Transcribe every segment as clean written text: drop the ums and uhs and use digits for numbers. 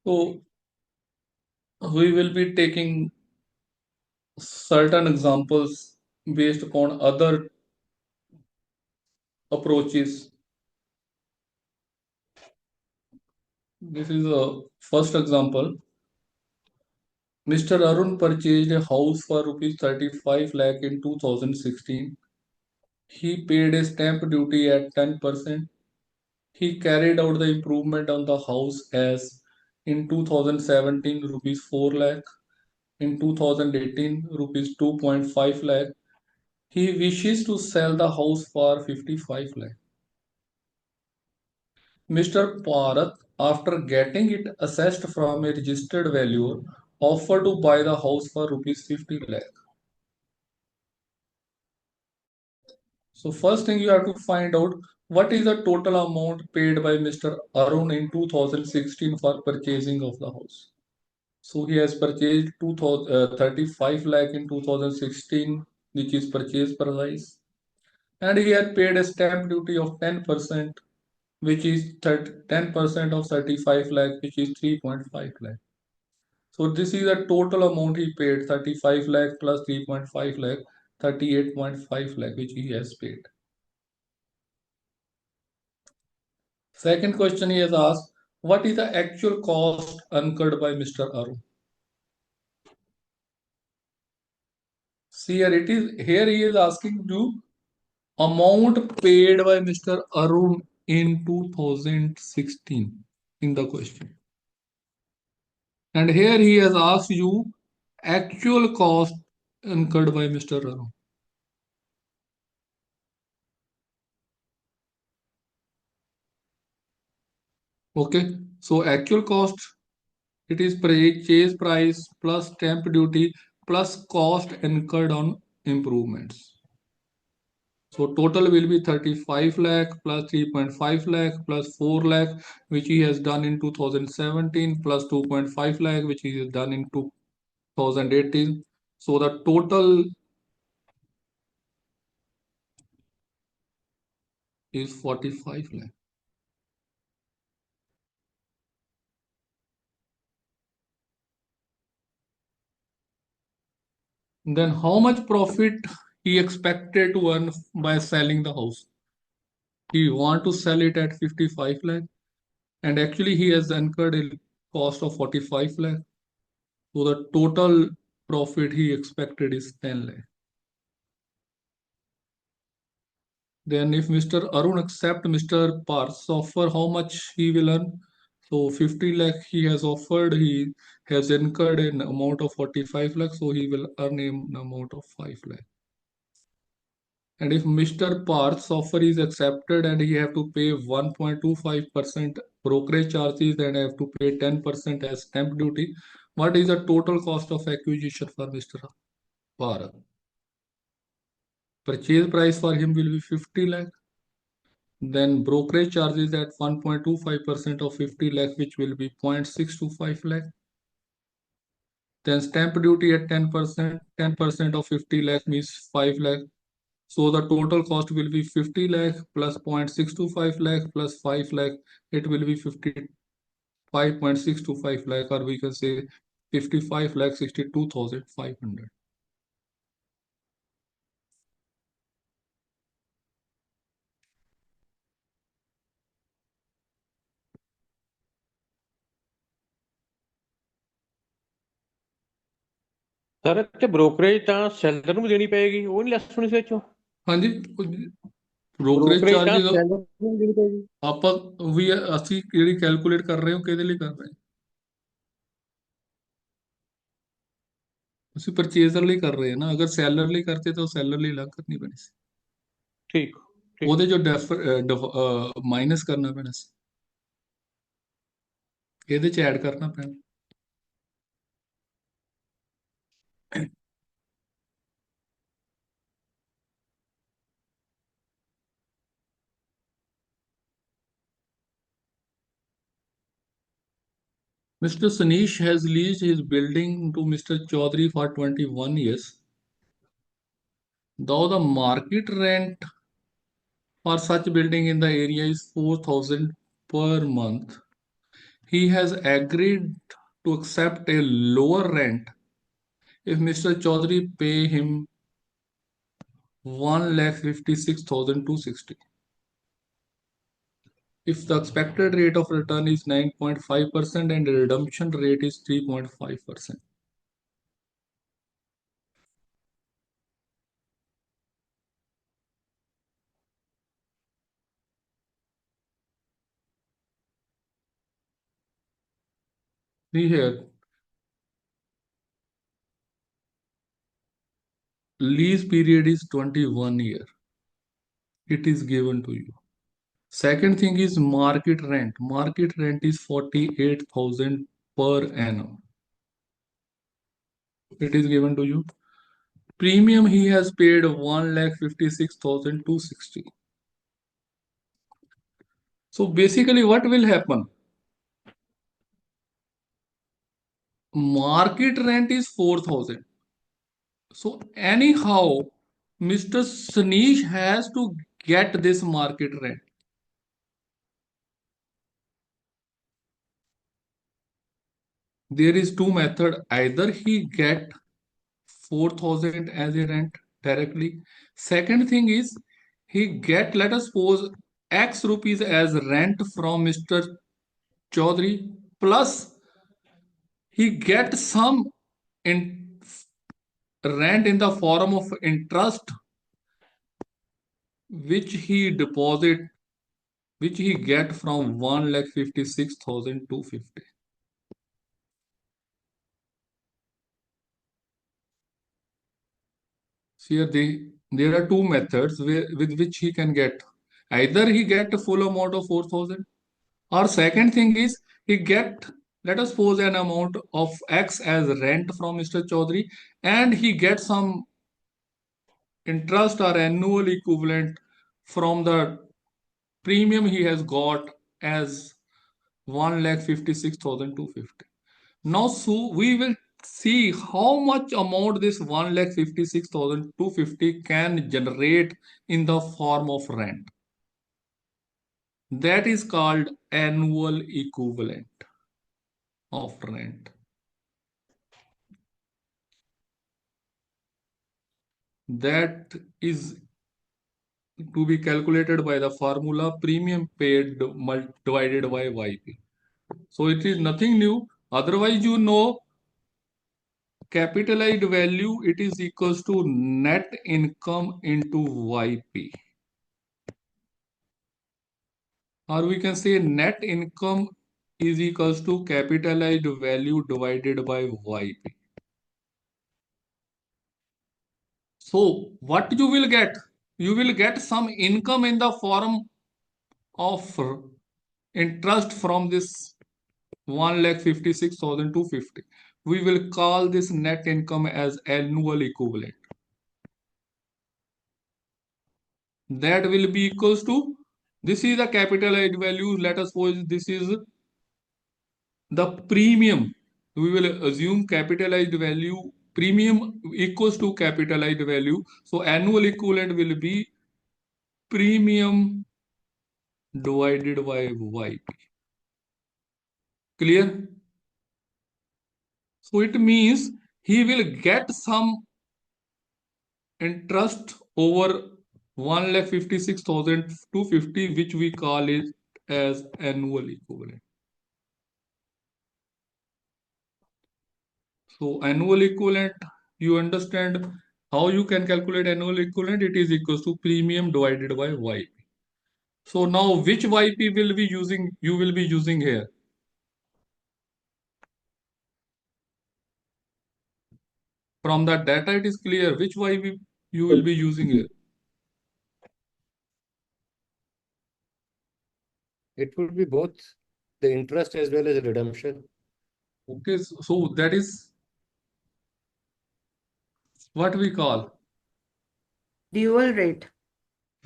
So we will be taking certain examples based upon other approaches. This is a first example. Mr. Arun purchased a house for rupees 35 lakh in 2016. He paid a stamp duty at 10%. He carried out the improvement on the house as in 2017 rupees 4 lakh, in 2018 rupees 2.5 lakh. He wishes to sell the house for 55 lakh. Mr. Parath, after getting it assessed from a registered valuer, offered to buy the house for rupees 50 lakh. So first thing you have to find out what is the total amount paid by Mr. Arun in 2016 for purchasing of the house. So he has purchased 35 lakh in 2016, which is purchase price, and he had paid a stamp duty of 10%, which is 10% of 35 lakh, which is 3.5 lakh. So this is the total amount he paid, 35 lakh plus 3.5 lakh, 38.5 lakh, which he has paid. Second question he has asked, what is the actual cost incurred by Mr. Arun? See here he is asking you amount paid by Mr. Arun in 2016 in the question. And here he has asked you actual cost incurred by Mr. Arun. Okay, so actual cost, it is purchase price plus stamp duty plus cost incurred on improvements. So total will be 35 lakh plus 3.5 lakh plus 4 lakh, which he has done in 2017 plus 2.5 lakh, which he has done in 2018. So the total is 45 lakh. Then how much profit he expected to earn by selling the house? He want to sell it at 55 lakh, and actually he has incurred a cost of 45 lakh. So the total profit he expected is 10 lakh. Then if Mr. Arun accept Mr. Parth's offer, how much he will earn? So 50 lakh he has offered, he has incurred an amount of 45 lakh, so he will earn an amount of 5 lakh. And if Mr. Parth's offer is accepted and he have to pay 1.25% brokerage charges and have to pay 10% as stamp duty, what is the total cost of acquisition for Mr. Parth? Purchase price for him will be 50 lakh. Then brokerage charges at 1.25% of 50 lakh, which will be 0.625 lakh. Then stamp duty at 10%, 10% of 50 lakh means 5 lakh. So the total cost will be 50 lakh plus 0.625 lakh plus 5 lakh. It will be 55.625 lakh, or we can say 55 lakh 62,500. Sir ਇੱਥੇ brokerage ਤਾਂ seller ਨੂੰ ਵੀ ਦੇਣੀ ਪਏਗੀ, ਉਹ ਨਹੀਂ ਲੈਸ ਹੋਣੀ ਇਸ ਵਿੱਚੋਂ? ਹਾਂਜੀ, brokerage ਬ੍ਰੋਕਰੇਜ ਤਾਂ charges ਸੈਲਰ ਨੂੰ ਵੀ ਦੇਣੀ ਪਏਗੀ। ਆਪਾਂ ਵੀ ਅਸੀਂ ਕਿਹੜੀ ਕੈਲਕੂਲੇਟ ਕਰ ਰਹੇ ਹੋ, ਕਿਹਦੇ ਲਈ ਕਰ ਰਹੇ ਹਾਂ? ਅਸੀਂ ਪਰਚੇਜ਼ਰ ਲਈ ਕਰ ਰਹੇ ਹਾਂ ਨਾ। ਅਗਰ ਸੈਲਰ ਲਈ ਕਰਤੇ ਤਾਂ ਸੈਲਰ ਲਈ ਅਲੱਗ ਕਰਨੀ ਪੈਣੀ ਸੀ। ਠੀਕ ਠੀਕ। ਉਹਦੇ ਚੋਂ ਮਾਈਨਸ ਕਰਨਾ ਪੈਣਾ ਸੀ, ਇਹਦੇ ਚ ਐਡ ਕਰਨਾ ਪੈਣਾ। Mr. Sanish has leased his building to Mr. Chaudhary for 21 years. Though the market rent for such building in the area is 4,000 per month, he has agreed to accept a lower rent if Mr. Chaudhary pay him 1,56,260. If the expected rate of return is 9.5% and the redemption rate is 3.5%. See here, lease period is 21 year. It is given to you. Second thing is market rent. Market rent is 48,000 per annum. It is given to you. Premium he has paid 1,56,260. So basically what will happen? Market rent is 4,000. So anyhow, Mr. Sanish has to get this market rent. There is two method. Either he get 4,000 as a rent directly. Second thing is he get, let us suppose, X rupees as rent from Mr. Chaudhary, plus he get some in rent in the form of interest which he deposit, which he get from 1,56,250. So here there are two methods with which he can get. Either he get the full amount of 4,000, or second thing is he get, let us suppose, an amount of X as rent from Mr. Chaudhary, and he gets some interest or annual equivalent from the premium he has got as 1,56,250. Now, so we will see how much amount this 1,56,250 can generate in the form of rent. That is called annual equivalent of rent. That is to be calculated by the formula premium paid divided by YP. So it is nothing new. Otherwise, you know, capitalized value, it is equals to net income into YP. Or we can say net income is equals to capitalized value divided by YP. So what you will get? You will get some income in the form of interest from this 1,56,250. We will call this net income as annual equivalent. That will be equals to, this is the capitalized value. Let us suppose this is the premium. We will assume capitalized value premium equals to capitalized value. So annual equivalent will be premium divided by YP. Clear? So it means he will get some interest over 1,56,250, which we call it as annual equivalent. So annual equivalent, you understand how you can calculate annual equivalent? It is equals to premium divided by YP. So now which YP will be using, you will be using here? From the data, it is clear which YP you will be using here. It would be both the interest as well as redemption. Okay, so that is what we call. Dual rate.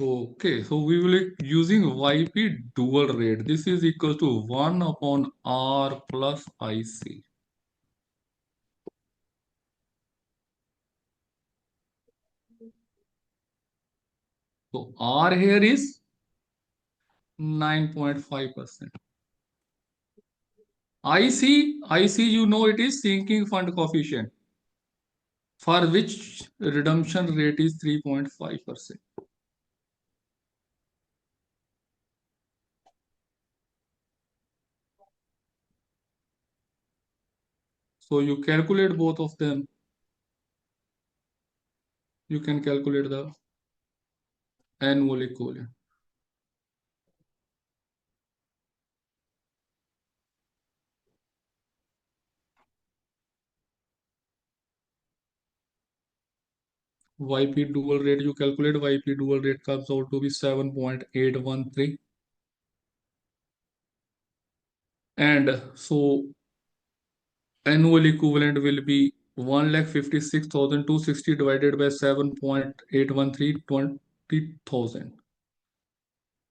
Okay, so we will be using YP dual rate. This is equal to 1 upon R plus IC. So R here is 9.5%. IC, you know, it is sinking fund coefficient, for which redemption rate is 3.5%. So you calculate both of them. You can calculate the annual equivalent. YP dual rate, you calculate YP dual rate comes out to be 7.813. And so annual equivalent will be 1,56,260 divided by 7.813, 20,000.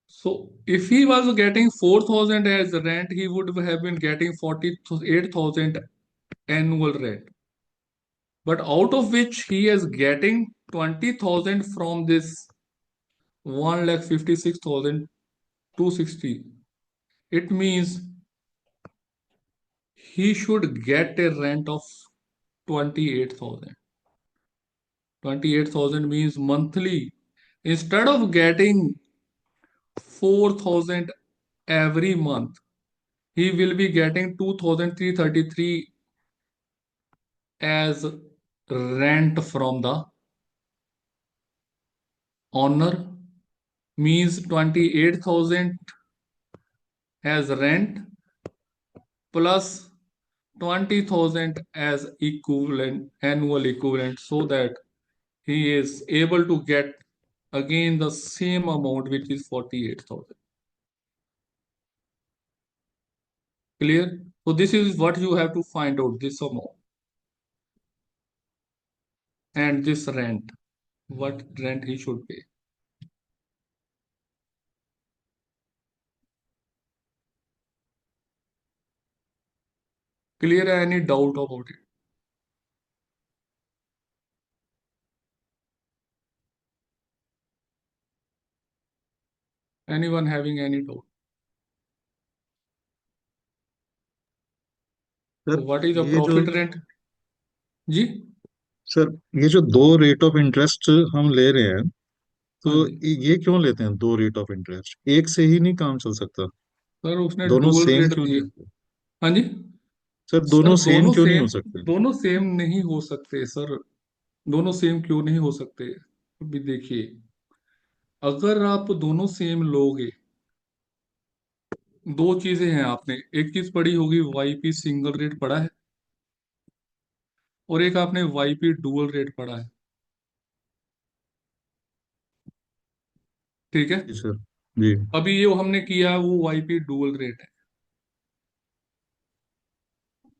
So if he was getting 4,000 as rent, he would have been getting 48,000 annual rent. But out of which he is getting 20,000 from this 1,56,260. It means he should get a rent of 28,000. 28,000 means monthly. Instead of getting 4,000 every month, he will be getting 2,333 as rent from the owner, means 28,000 as rent plus 20,000 as equivalent, annual equivalent, so that he is able to get again the same amount, which is 48,000. Clear? So this is what you have to find out, this amount and this rent, what rent he should pay. Clear? Any doubt about it? Anyone having any doubt? Sir So what is the ये जो profit rent? जी sir ये जो दो rate of interest हम ले रहे हैं, हाँ तो जी ये क्यों लेते हैं दो रेट ऑफ इंटरेस्ट? एक से ही नहीं काम चल सकता? सर, उसने दोनों डुअल सेम रेट क्यों नहीं दिए। होते? हाँ जी सर सर, दोनों सेम क्यों नहीं हो सकते? दोनों सेम नहीं हो सकते सर। दोनों सेम क्यों नहीं हो सकते? अभी देखिए, अगर आप दोनों सेम लोगे, दो चीजें हैं। आपने एक चीज पढ़ी होगी, वाईपी सिंगल रेट पढ़ा है, और एक आपने वाईपी डुअल रेट पढ़ा है। ठीक है। जी सर। जी। अभी ये हमने किया वो वाईपी डुअल रेट है।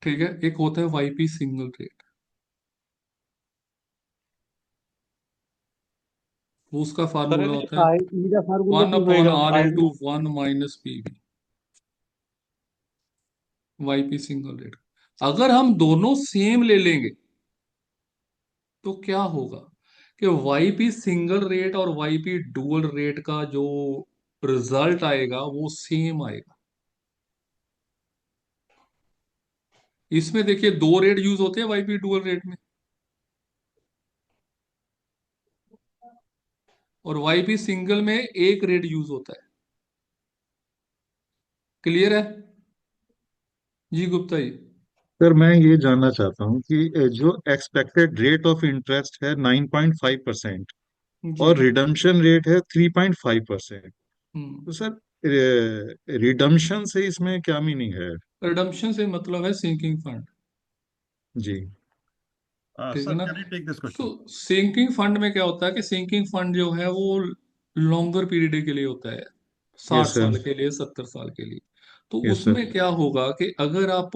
ठीक है। एक होता है वाईपी सिंगल रेट, वो उसका सर फार्मूला ਇਹਦੇ होता है आई ई ਦਾ ਫਾਰਮੂਲਾ 1 ਕੀ अपॉन ਹੋਏਗਾ are I? Into 1 - PV, YP single rate. अगर हम दोनों सेम ले लेंगे तो क्या होगा कि वाईपी सिंगल रेट और वाईपी डुअल रेट का जो रिजल्ट आएगा वो सेम आएगा। इसमें देखिए दो रेट यूज होते हैं वाईपी डुअल रेट में, और वाईपी सिंगल में एक रेट यूज होता है। क्लियर है जी गुप्ता जी? सर मैं ये जानना चाहता हूँ कि जो एक्सपेक्टेड रेट ऑफ इंटरेस्ट है 9.5% जी। और रिडम्पशन रेट है 3.5%, हम्म। तो सर रिडम्पशन से इसमें क्या मीनिंग है? रिडम्पशन से मतलब है सिंकिंग फंड। जी। ठीक है Sir, ना? can I take this तो question? सिंकिंग फंड में क्या होता है कि सिंकिंग फंड जो है वो लॉन्गर पीरियड के लिए होता है, साठ यस सर। साल के लिए, 70 साल के लिए। तो यस सर। उसमें क्या होगा कि अगर आप,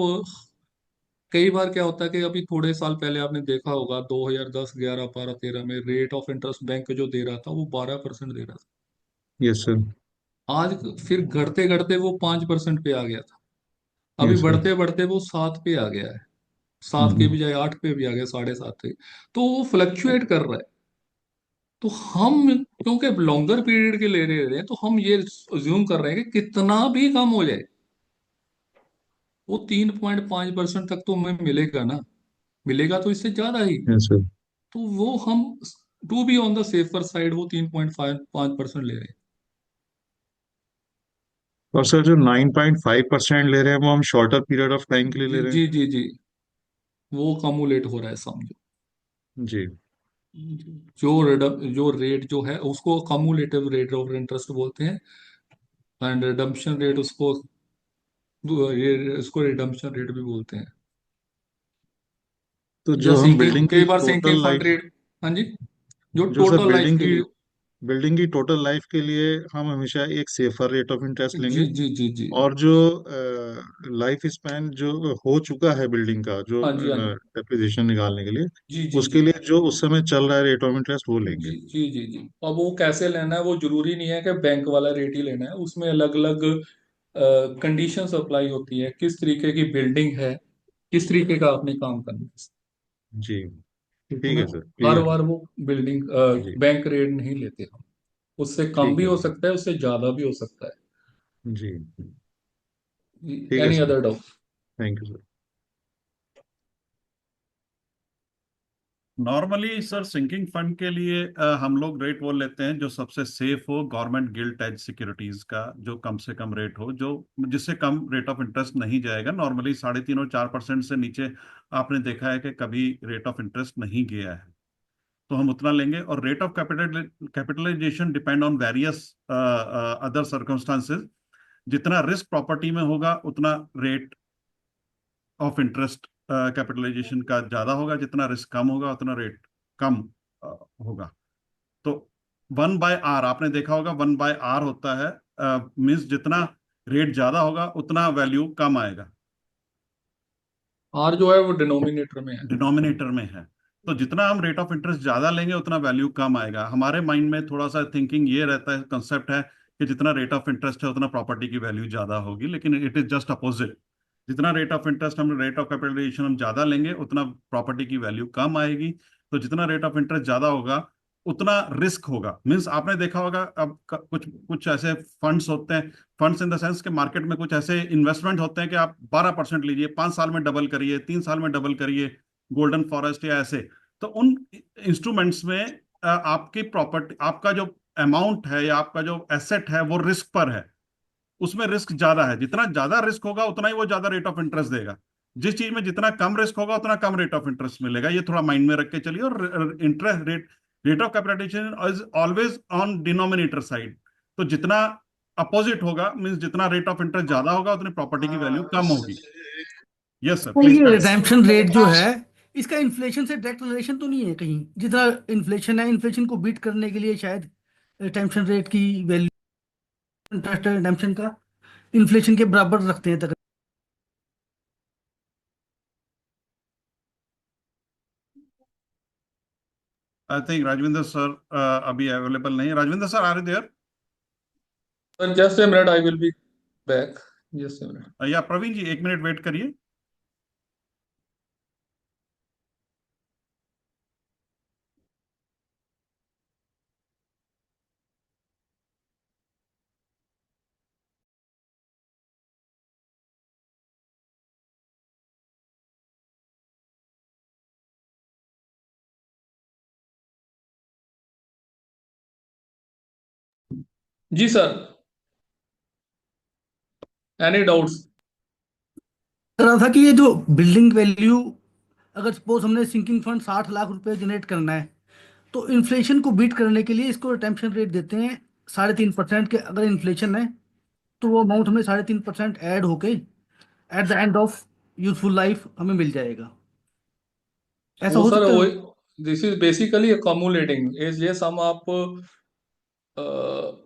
कई बार क्या होता है कि अभी थोड़े साल पहले आपने देखा होगा 2010, 11, 12, 13 में रेट ऑफ इंटरेस्ट बैंक जो दे रहा था वो 12% दे रहा यस सर। था। आज फिर घटते घटते वो 5% पे आ गया था। अभी यस सर। बढ़ते बढ़ते वो 7 पे आ गया है, 7 के हम्म। बजाय 8 पे भी आ गया, 7.5 पे। तो वो फ्लक्चुएट कर रहा है। तो हम क्योंकि लॉन्गर पीरियड के ले रहे हैं, तो हम ये अज्यूम कर रहे हैं कि कितना भी कम हो जाए, वो 3.5% तक तो हमें मिलेगा ना, मिलेगा तो इससे ज्यादा ही। Yes sir. तो वो हम, to be on the safer side, वो 3.5% ले रहे हैं। और सर जो 9.5% ले रहे हैं वो हम शॉर्टर पीरियड ऑफ टाइम के लिए जी ले रहे हैं। जी जी जी, वो कमुलेट हो रहा है समझो। जी। जो रेट जो है उसको कमुलेटिव रेट ऑफ इंटरेस्ट बोलते हैं, एंड रिडम्पशन रेट उसको, ये इसको रिडम्पशन रेट भी बोलते हैं, तो या जो हम सिंकिंग, बिल्डिंग की कई बार sinking total fund life, rate. हाँ जी, जो जो सर टोटल लाइफ के लिए। बिल्डिंग की टोटल लाइफ के लिए हम हमेशा एक सेफर रेट ऑफ इंटरेस्ट जी लेंगे। जी जी जी। और जो लाइफ स्पैन जो हो चुका है बिल्डिंग का, जो हाँ जी हाँ जी डेप्रिसिएशन निकालने के लिए, जी जी जी उसके लिए जो उस समय चल रहा है रेट ऑफ इंटरेस्ट वो लेंगे। जी जी जी जी। अब वो कैसे लेना है, वो जरूरी नहीं है कि बैंक वाला रेट ही लेना है, उसमें अलग अलग कंडीशंस अप्लाई होती है, किस तरीके की बिल्डिंग है, किस तरीके का आपने काम करना है। जी। ठीक है ठीक ना। है सर, हर क्लियर है। बार वो बिल्डिंग जी। बैंक रेट नहीं लेते हम, उससे कम ठीक भी है हो सर। सकता है, उससे ज्यादा भी हो सकता जी। है। ठीक है any sir. Other doubt? Thank you sir. Normally sir sinking fund के लिए हम लोग रेट वो लेते हैं जो सबसे सेफ हो, गवर्नमेंट गिल्ट एज सिक्योरिटीज का जो कम से कम रेट हो, जो जिससे कम रेट ऑफ इंटरेस्ट नहीं जाएगा। नॉर्मली 3.5 और 4% से नीचे आपने देखा है कि कभी रेट ऑफ इंटरेस्ट नहीं गया है, तो हम उतना लेंगे। और rate of capitalization depend on various other circumstances. जितना रिस्क प्रॉपर्टी में होगा उतना रेट ऑफ इंटरेस्ट कैपिटलाइजेशन का ज्यादा होगा, जितना रिस्क कम होगा उतना रेट कम अ, होगा। तो 1/R आपने देखा होगा, 1/R होता है, मीन्स जितना रेट ज्यादा होगा उतना वैल्यू कम आएगा, आर जो है वो डिनोमिनेटर में है। डिनोमिनेटर में है। तो जितना हम रेट ऑफ इंटरेस्ट ज्यादा लेंगे उतना वैल्यू कम आएगा। हमारे माइंड में थोड़ा सा थिंकिंग ये रहता है, कंसेप्ट है कि जितना रेट ऑफ इंटरेस्ट है उतना प्रॉपर्टी की वैल्यू ज्यादा होगी, लेकिन इट इज जस्ट अपोजिट। जितना रेट ऑफ इंटरेस्ट हम रेट ऑफ कैपिटलाइजेशन हम ज्यादा लेंगे उतना प्रॉपर्टी की वैल्यू कम आएगी। तो जितना रेट ऑफ इंटरेस्ट ज्यादा होगा उतना रिस्क होगा। मीन्स आपने देखा होगा, अब कुछ कुछ ऐसे फंड्स होते हैं, फंड्स इन द सेंस के मार्केट में कुछ ऐसे इन्वेस्टमेंट होते हैं कि आप 12% लीजिए, 5 साल में डबल करिए, 3 साल में डबल करिए, गोल्डन फॉरेस्ट या ऐसे। तो उन इंस्ट्रूमेंट्स में आपकी प्रॉपर्टी, आपका जो अमाउंट है या आपका जो एसेट है वो रिस्क पर है, उसमें रिस्क ज्यादा है। जितना ज्यादा रिस्क होगा उतना ही वो ज्यादा रेट ऑफ इंटरेस्ट देगा। जिस चीज में जितना कम रिस्क होगा उतना कम रेट ऑफ इंटरेस्ट मिलेगा। ये थोड़ा माइंड में रख के चलिए। और interest rate, rate of capitalization is always on denominator side. तो जितना अपोजिट होगा, मीन्स जितना रेट ऑफ इंटरेस्ट ज्यादा होगा उतनी प्रॉपर्टी की वैल्यू कम होगी। यस सर, तो प्लीज। ये रिडेम्पशन रेट जो है, इसका इन्फ्लेशन से डायरेक्ट रिलेशन तो नहीं है कहीं? जितना इन्फ्लेशन है, इन्फ्लेशन को बीट करने के लिए शायद रिडेम्पशन रेट की वैल्यू, इंटरेस्ट रिडेम्पशन का इन्फ्लेशन के बराबर रखते हैं तक। आई थिंक राजविंदर सर अभी अवेलेबल नहीं है। Rajvinder sir, are you there? Sir just a minute, I will be back. Just a minute. या प्रवीण जी, 1 मिनट वेट करिए। जी सर, एनी डाउट्स? कह रहा था कि ये जो बिल्डिंग वैल्यू, अगर सपोज हमने सिंकिंग फंड 60 लाख रुपए जनरेट करना है, तो इन्फ्लेशन को बीट करने के लिए इसको रिटेंशन रेट देते हैं 3.5% के। अगर इन्फ्लेशन है तो वो अमाउंट हमें 3.5% ऐड होके at the end of useful life हमें मिल जाएगा। ऐसा वो हो सर सकता वो, है? दिस इज बेसिकली अकोमुलेटिंग एज, ये सम आप अ,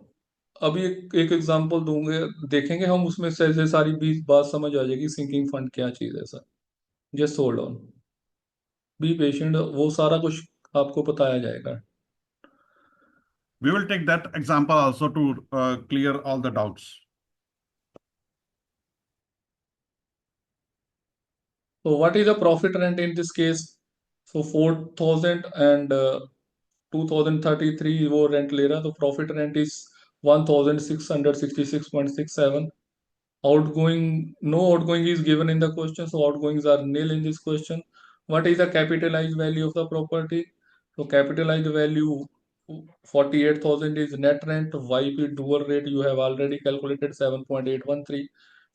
अभी एक एग्जांपल दूंगे, देखेंगे हम उसमें से सारी बीस बात समझ आ जाएगी सिंकिंग फंड क्या चीज है sir. Just hold on, be patient, वो सारा कुछ आपको बताया जाएगा। We will take that example also to clear all the doubts. So what is the profit rent in this case? So 4,000 and 2033 वो रेंट ले रहा, तो profit rent is 1666.67। No outgoing is given in the question, so outgoings are nil in this question. What is the capitalized value of the property? So capitalized value 48,000 is net rent. YP dual rate you have already calculated 7.813.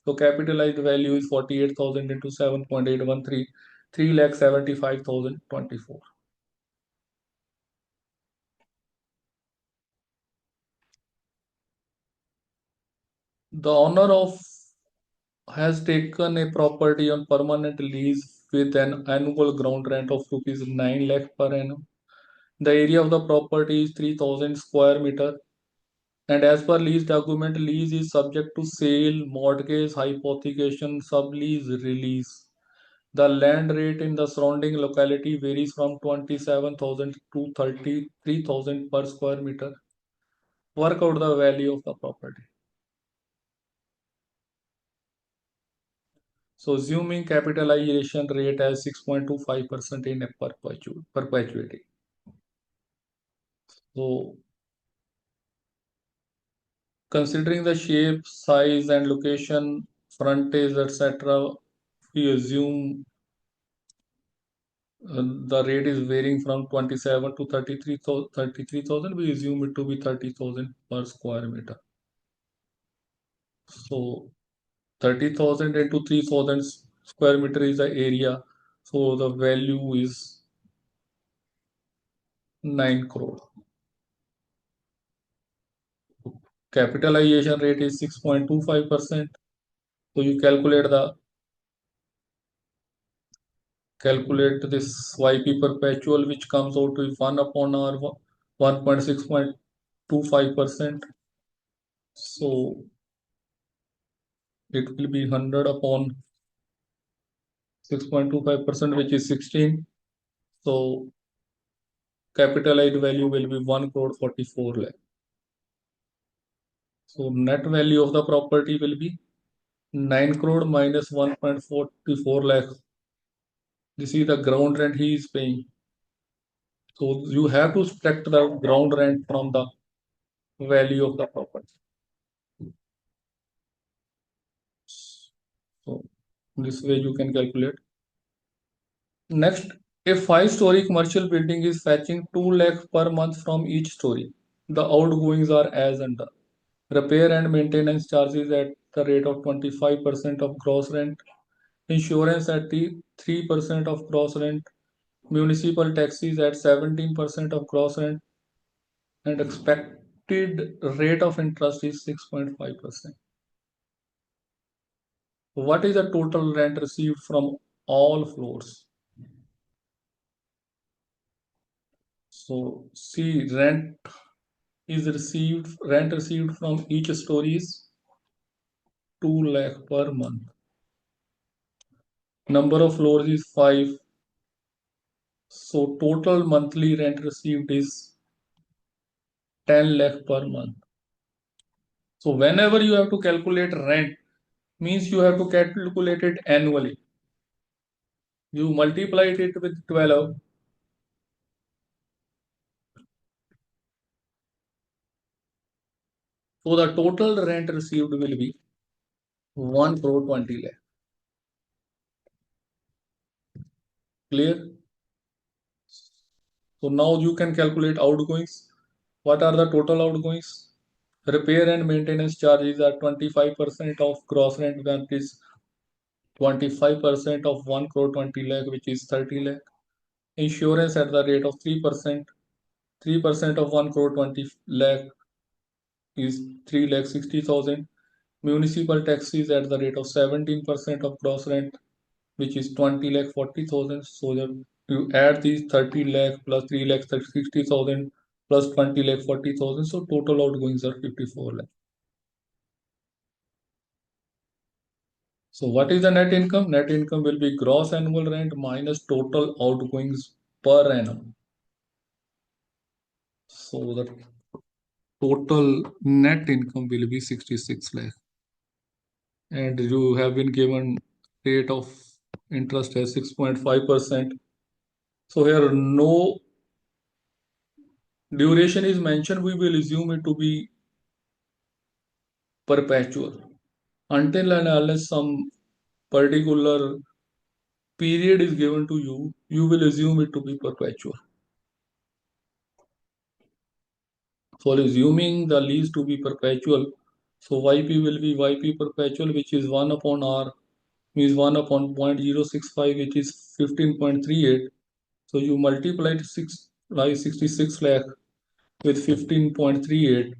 So capitalized value is 48,000 into 7.813, 3,75,024. The owner of has taken a property on permanent lease with an annual ground rent of rupees 9 lakh per annum. The area of the property is 3000 square meter, and as per lease document, lease is subject to sale, mortgage, hypothecation, sublease, release. The land rate in the surrounding locality varies from 27,000 to 33,000 per square meter. Work out the value of the property. So assuming capitalization rate as 6.25% in a perpetuity. So considering the shape, size and location, frontage, etc., we assume the rate is varying from 27 to 33,000. We assume it to be 30,000 per square meter. So 30,000 into 3,000 square meter is the area. So the value is 9 crore. Capitalization rate is 6.25%. So you calculate this YP perpetual, which comes out to 1 upon R 1.6.25%. So it will be 100 upon 6.25%, which is 16. So capitalized value will be 1 crore 44 lakh. So net value of the property will be 9 crore minus 1.44 lakh. This is the ground rent he is paying. So you have to subtract the ground rent from the value of the property. So this way you can calculate. Next, a 5-story commercial building is fetching 2 lakh per month from each story. The outgoings are as under. Repair and maintenance charges at the rate of 25% of gross rent. Insurance at 3% of gross rent. Municipal taxes at 17% of gross rent. And expected rate of interest is 6.5%. What is the total rent received from all floors? So see, rent received from each story is 2 lakh per month. Number of floors is 5. So total monthly rent received is 10 lakh per month. So whenever you have to calculate rent, means you have to calculate it annually. You multiply it with 12. So the total rent received will be 1 crore 20 lakh. Clear? So now you can calculate outgoings. What are the total outgoings? Repair and maintenance charges are 25% of gross rent, that is 25% of 1 crore 20 lakh, which is 30 lakh. Insurance at the rate of 3%. 3% of 1 crore 20 lakh is 3 lakh 60,000. Municipal taxes at the rate of 17% of gross rent, which is 20 lakh 40,000. So that you add these 30 lakh plus 3 lakh 60,000 plus 20 lakh 40,000. So total outgoings are 54 lakh. So what is the net income? Net income will be gross annual rent minus total outgoings per annum. So the total net income will be 66 lakh. And you have been given rate of interest as 6.5%. So here no duration is mentioned. We will assume it to be perpetual. Until and unless some particular period is given to you, you will assume it to be perpetual. For assuming the lease to be perpetual, so YP will be YP perpetual, which is 1 upon R, means 1 upon 0.065, which is 15.38. So you multiply 66 lakh with 15.38.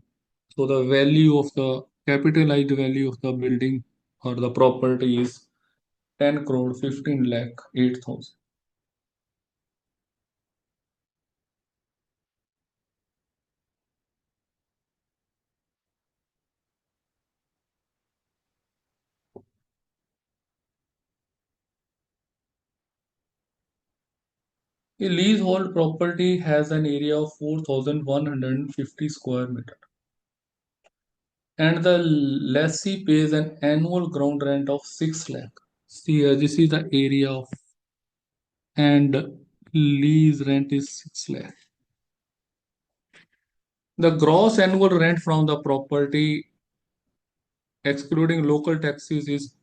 So the value of the capitalized value of the building or the property is 10 crore 15 lakh 8,000. A leasehold property has an area of 4,150 square meter, and the lessee pays an annual ground rent of 6 lakh. See, this is the area of, and lease rent is 6 lakh. The gross annual rent from the property, excluding local taxes, is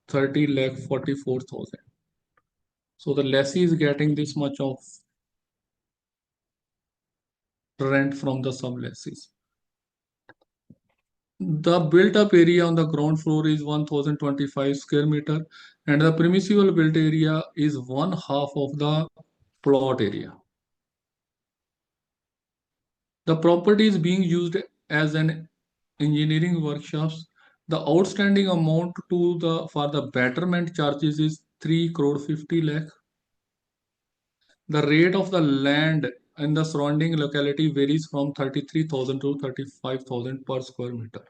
30 lakh 44,000. So the lessee is getting this much of rent from the sublessees. The built-up area on the ground floor is 1,025 square meter, and the permissible built area is 1/2 of the plot area. The property is being used as an engineering workshops. The outstanding amount to the for the betterment charges is 3 crore 50 lakh. The rate of the land in the surrounding locality varies from 33,000 to 35,000 per square meter.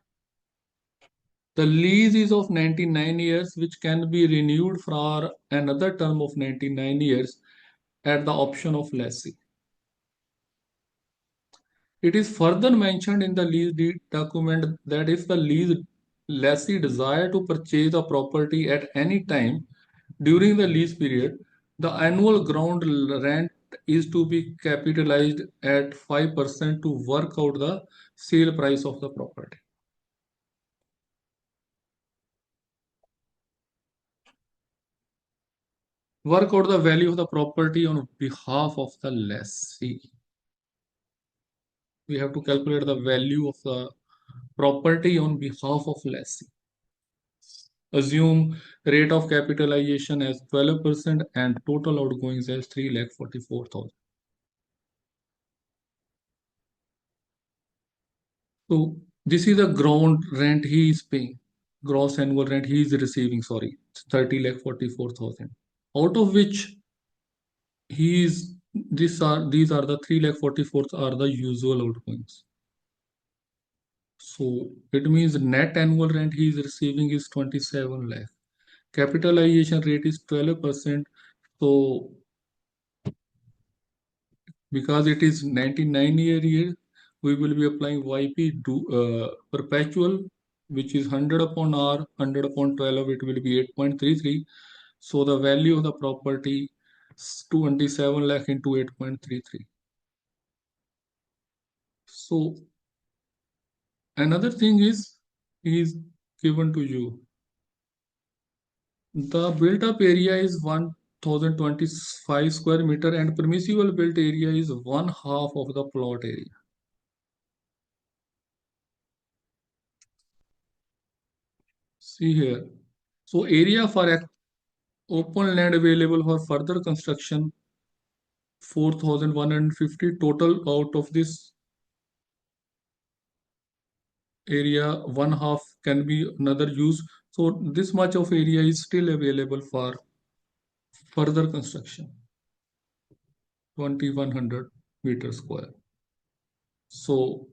The lease is of 99 years, which can be renewed for another term of 99 years at the option of lessee. It is further mentioned in the lease deed document that if the lease lessee desire to purchase the property at any time during the lease period, the annual ground rent is to be capitalized at 5% to work out the sale price of the property. Work out the value of the property on behalf of the lessee. We have to calculate the value of the property on behalf of lessee. Assume rate of capitalization as 12% and total outgoings as 3,44,000. So this is the ground rent he is paying. Gross annual rent he is receiving, sorry, 30,44,000. Out of which he is these are the 3,44,000 are the usual outgoings. So it means net annual rent he is receiving is 27 lakh. Capitalization rate is 12%. So because it is 99 year, we will be applying YP to perpetual, which is 100 upon R, 100 upon 12, it will be 8.33. So the value of the property is 27 lakh into 8.33. So another thing is given to you. The built-up area is 1,025 square meter and permissible built area is 1/2 of the plot area. See here. So area for open land available for further construction 4,150 total. Out of this area 1/2 can be another use. So this much of area is still available for further construction, 2,100 meter square. So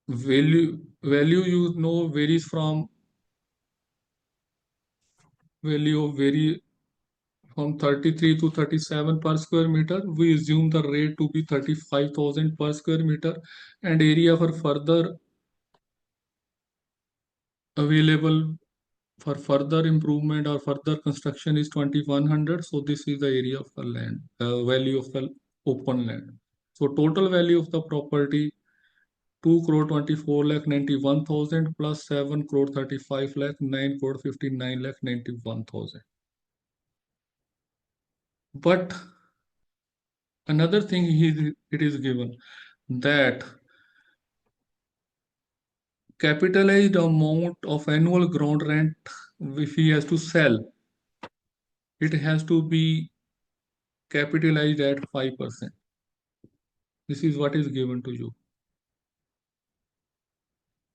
value varies from vary from 33 to 37 per square meter. We assume the rate to be 35,000 per square meter and area for further available for further improvement or further construction is 2,100. So this is the area of the land, value of the open land. So total value of the property 2 crore 24 lakh 91,000 plus 7 crore 35 lakh 9 crore 59 lakh 91,000. But another thing it is given that capitalized amount of annual ground rent, if he has to sell, it has to be capitalized at 5%. This is what is given to you.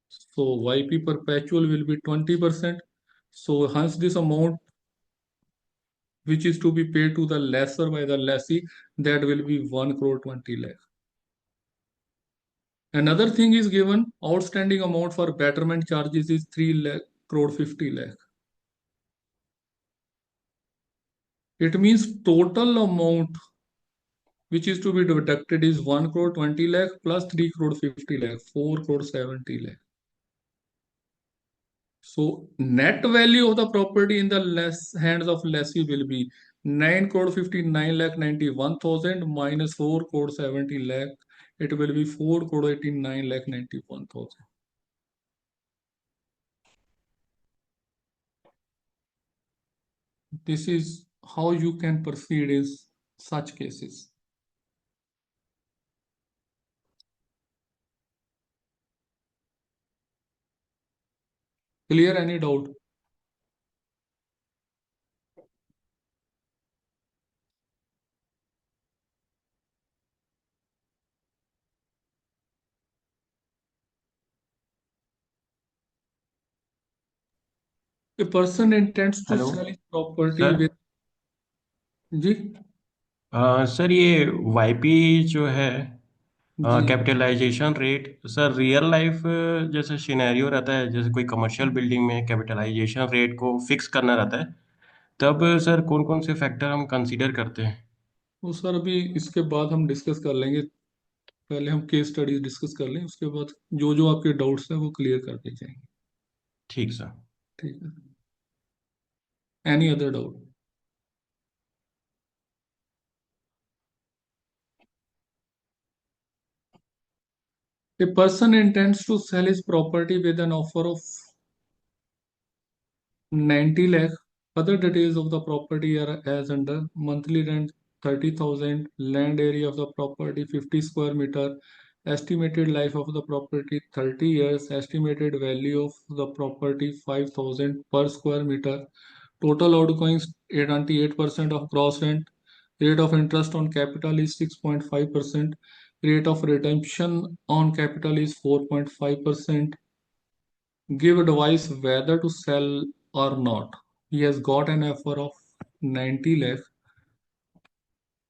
So YP perpetual will be 20%. So hence this amount which is to be paid to the lessor by the lessee, that will be 1 crore 20 lakh. Another thing is given, outstanding amount for betterment charges is 3 lakh crore 50 lakh. It means total amount which is to be deducted is 1 crore 20 lakh plus 3 crore 50 lakh, 4 crore 70 lakh. So net value of the property in the hands of lessee will be 9 crore 59 lakh 91,000 minus 4 crore 70 lakh. It will be 4 crore 89 lakh 91,000. This is how you can proceed in such cases. Clear? Any doubt? A person intends to hello sell his property sir. with जी sir ये YP जो है जी capitalization rate, sir real life जैसे scenario रहता है, जैसे कोई कमर्शियल बिल्डिंग में कैपिटलाइजेशन रेट को फिक्स करना रहता है, तब सर कौन कौन से फैक्टर हम कंसीडर करते हैं? वो सर अभी इसके बाद हम डिस्कस कर लेंगे। पहले हम केस स्टडीज डिस्कस कर लें, उसके बाद जो जो आपके डाउट्स हैं वो क्लियर कर दिए जाएंगे। ठीक सर। ठीक है। Any other doubt? A person intends to sell his property with an offer of 90 lakh. Other details of the property are as under: monthly rent 30,000, land area of the property 50 square meter, estimated life of the property 30 years, estimated value of the property 5,000 per square meter, total outgoings 98% of gross rent, rate of interest on capital is 6.5%, rate of redemption on capital is 4.5%. Give advice whether to sell or not. He has got an offer of 90 lakh.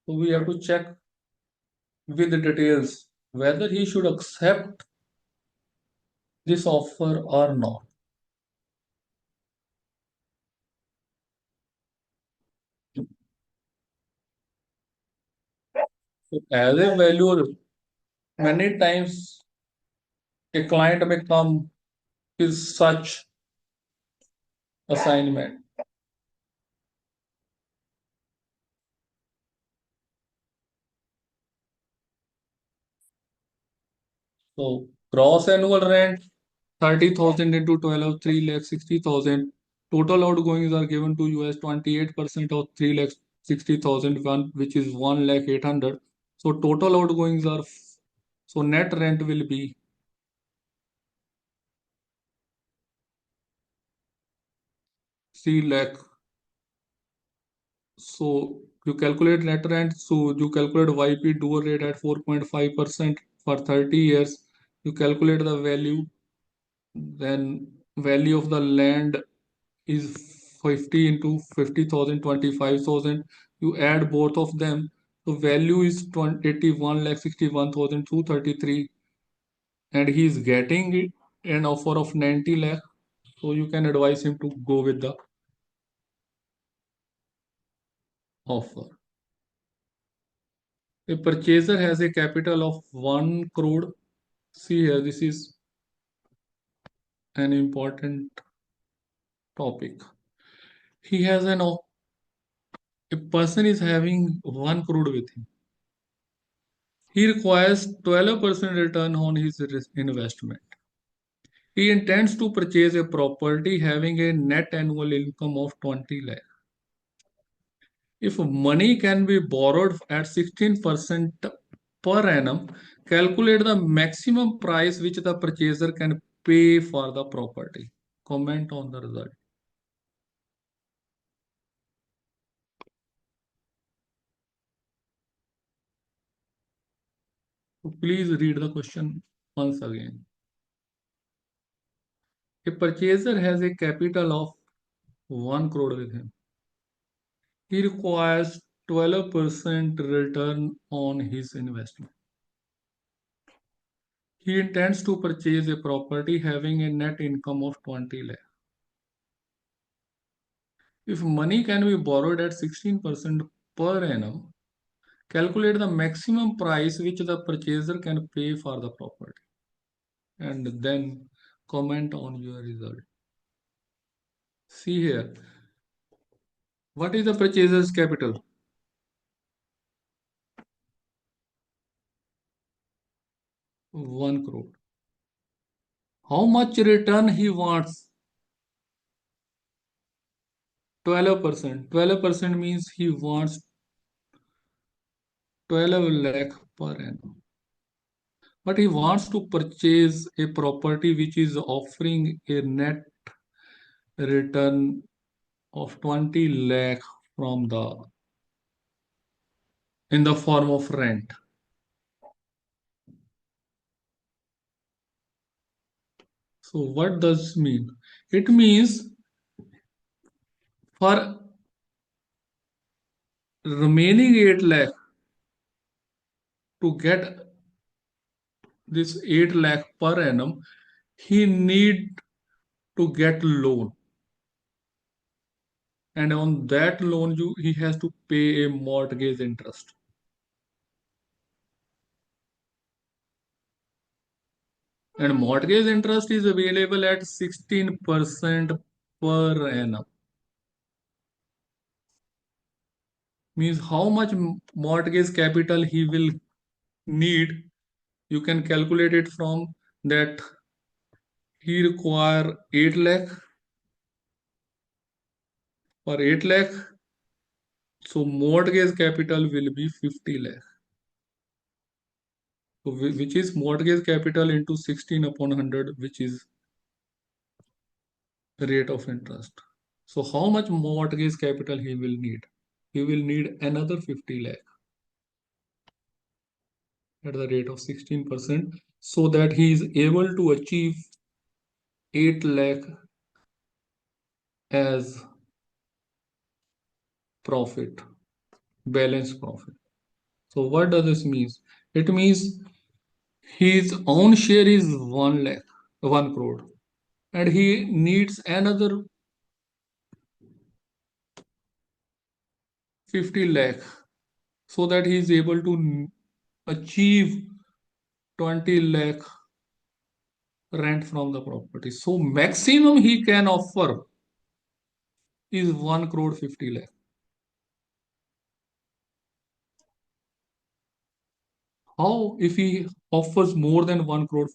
So we have to check with the details whether he should accept this offer or not. So as a valuer, many times a client may come with such assignment. So gross annual rent 30,000 into 12 3 lakh 60,000. Total outgoings are given to you as 28% of 3 lakh 60,000, which is 1 lakh 800. So total outgoings are, so net rent will be 3 lakh. So you calculate net rent. So you calculate YP dual rate at 4.5% for 30 years. You calculate the value. Then value of the land is 50 into 50,000, 25,000. You add both of them. So value is 81 lakh 61,233, and he is getting an offer of 90 lakh. So you can advise him to go with the offer. A purchaser has a capital of 1 crore. See here, this is an important topic. He has a person is having 1 crore with him. He requires 12% return on his investment. He intends to purchase a property having a net annual income of 20 lakh. If money can be borrowed at 16% per annum, calculate the maximum price which the purchaser can pay for the property. Comment on the result. So please read the question once again. A purchaser has a capital of 1 crore with him. He requires 12% return on his investment. He intends to purchase a property having a net income of 20 lakh. If money can be borrowed at 16% per annum, calculate the maximum price which the purchaser can pay for the property. And then comment on your result. See here. What is the purchaser's capital? 1 crore. How much return he wants? 12%. 12% means he wants 12 lakh per annum. But he wants to purchase a property which is offering a net return of 20 lakh from the in the form of rent. So what does this mean? It means for remaining 8 lakh to get this 8 lakh per annum, he need to get loan. And on that loan, he has to pay a mortgage interest. And mortgage interest is available at 16% per annum. Means how much mortgage capital he will need, you can calculate it from that he require 8 lakh for 8 lakh. So mortgage capital will be 50 lakh. So which is mortgage capital into 16 upon 100, which is the rate of interest. So how much mortgage capital he will need? He will need another 50 lakh at the rate of 16% so that he is able to achieve 8 lakh as profit, balance profit. So what does this mean? It means his own share is 1 lakh, 1 crore, and he needs another 50 lakh so that he is able to achieve 20 lakh rent from the property. So maximum he can offer is 1 crore 50 lakh. How if he offers more than 1 crore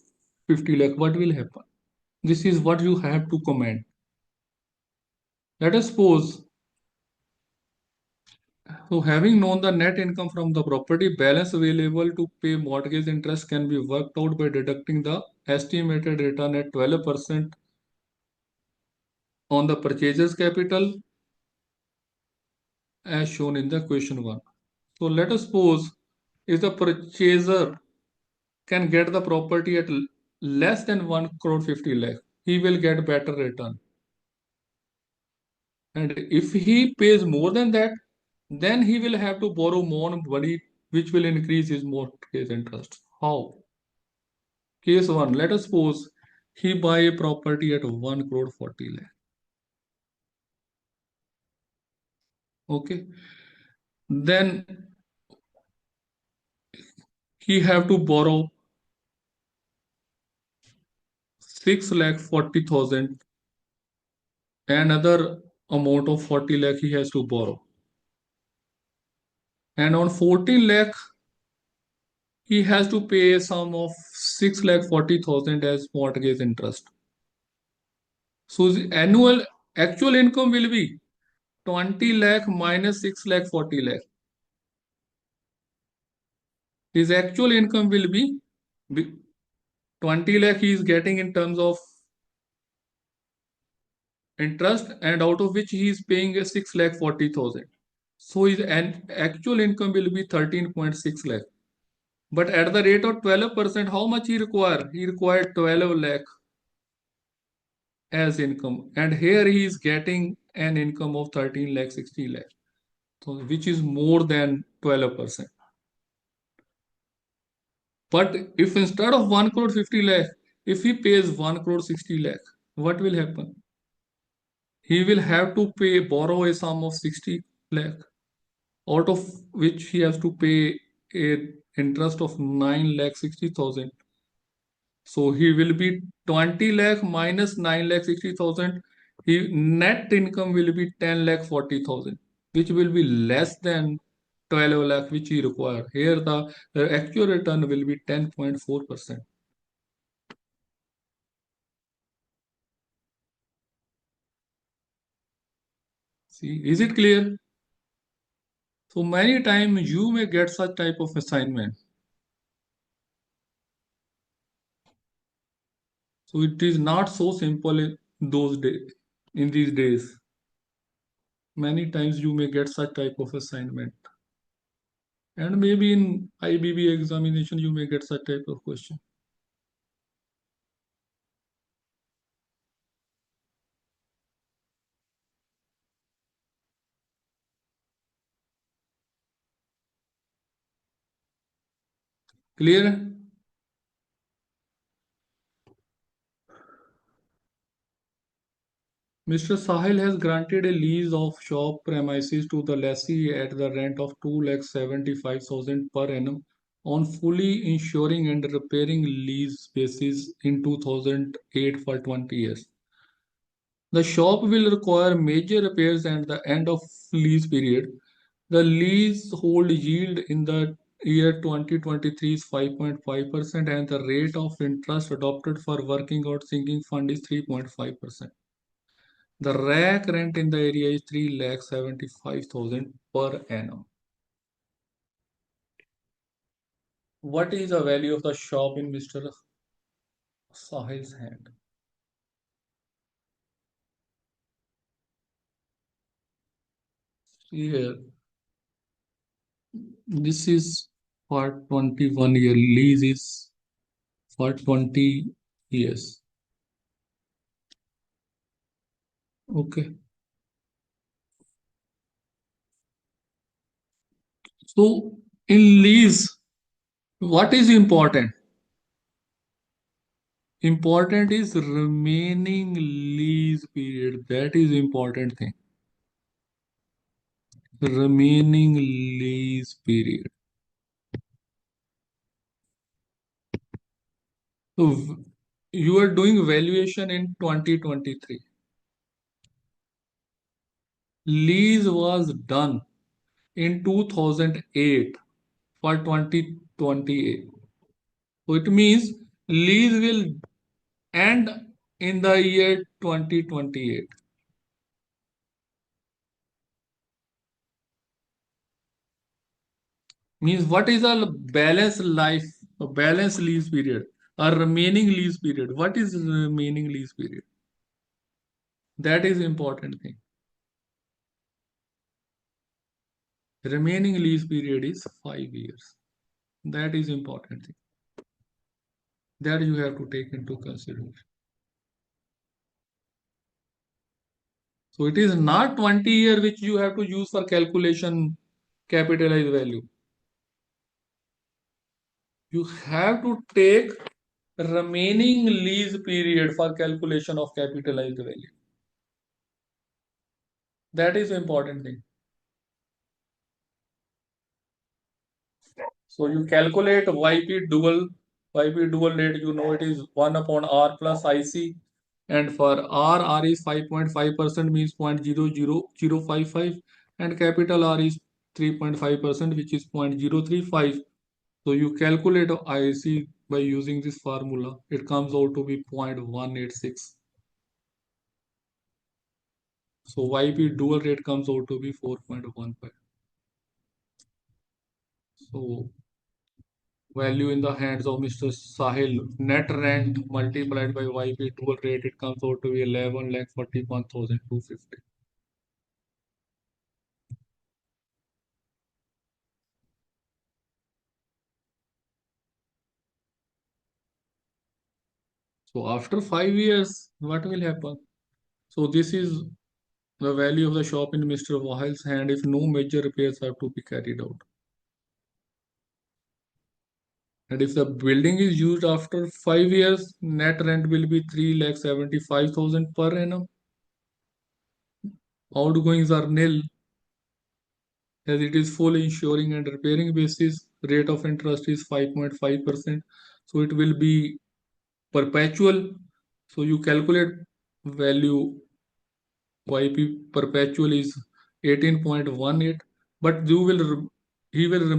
50 lakh, what will happen? This is what you have to comment. Let us suppose, so having known the net income from the property, balance available to pay mortgage interest can be worked out by deducting the estimated return at 12% on the purchaser's capital as shown in the question 1. So let us suppose if the purchaser can get the property at less than 1 crore 50 lakh, he will get better return. And if he pays more than that, then he will have to borrow more money, which will increase his mortgage interest. How? Case 1, let us suppose he buy a property at 1 crore 40 lakh. Okay. Then he have to borrow 6 lakh 40,000. Another amount of 40 lakh he has to borrow. And on 14 lakh, he has to pay a sum of 6,40,000 as mortgage interest. So the annual actual income will be 20 lakh minus 6 lakh 40 lakh. His actual income will be 20 lakh he is getting in terms of interest, and out of which he is paying a 6 lakh 40,000. So his actual income will be 13.6 lakh. But at the rate of 12%, how much he require? He required 12 lakh as income. And here he is getting an income of 13 lakh 60 lakh. So which is more than 12%. But if instead of 1 crore 50 lakh, if he pays 1 crore 60 lakh, what will happen? He will have to borrow a sum of 60 lakh, out of which he has to pay a interest of 9 lakh 60,000. So he will be 20 lakh minus 9 lakh 60,000. He net income will be 10 lakh 40,000, which will be less than 12 lakh which he require. Here the actual return will be 10.4%. See, is it clear? So many times you may get such type of assignment. So it is not so simple in those days. In these days, many times you may get such type of assignment, and maybe in IBB examination you may get such type of question. Clear? Mr. Sahil has granted a lease of shop premises to the lessee at the rent of 2,75,000 per annum on fully insuring and repairing lease basis in 2008 for 20 years. The shop will require major repairs at the end of lease period. The leasehold yield in the year 2023 is 5.5% and the rate of interest adopted for working out sinking fund is 3.5%. The rack rent in the area is 3,75,000 per annum. What is the value of the shop in Mr. Sahil's hand? Here, this is part 21 year lease is for 20 years. Okay. So in lease, what is important? Important is remaining lease period. That is important thing. Remaining lease period. So you are doing valuation in 2023. Lease was done in 2008 for 2028. So it means lease will end in the year 2028. Means what is a balance life, a balance lease period, a remaining lease period? What is remaining lease period? That is important thing. Remaining lease period is 5 years. That is important thing. That you have to take into consideration. So it is not 20 year which you have to use for calculation capitalized value. You have to take remaining lease period for calculation of capitalized value. That is important thing. So you calculate YP dual rate, you know it is 1 upon R plus IC, and for R is 5.5% means 0.00055, and capital R is 3.5% which is 0.035. So you calculate IC by using this formula. It comes out to be 0.186. So YP dual rate comes out to be 4.15. So value in the hands of Mr. Sahil, net rent multiplied by YP dual rate, it comes out to be 11,41,250. So after 5 years, what will happen? So this is the value of the shop in Mr. Wahil's hand if no major repairs have to be carried out. And if the building is used after 5 years, net rent will be 3,75,000 per annum. Outgoings are nil as it is full insuring and repairing basis. Rate of interest is 5.5%. So it will be perpetual. So you calculate value YP perpetual is 18.18, but he will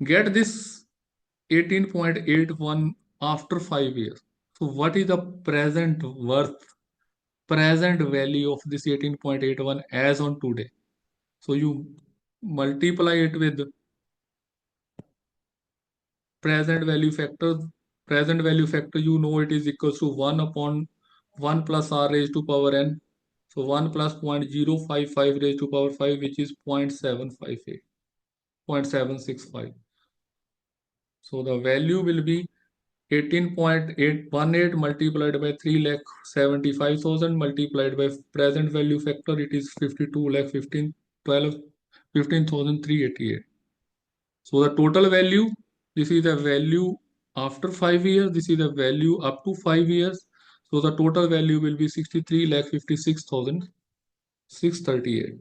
get this 18.81 after 5 years. So what is the present value of this 18.81 as on today? So you multiply it with present value factor. Present value factor, you know, it is equals to 1 upon 1 plus r raised to power n. So 1 plus 0.055 raised to power 5, which is 0.758, 0.765. So the value will be 18.818 multiplied by 3,75,000 multiplied by present value factor, it is 15,388. So the total value, this is the value after 5 years, this is the value up to 5 years. So the total value will be 63,56,638.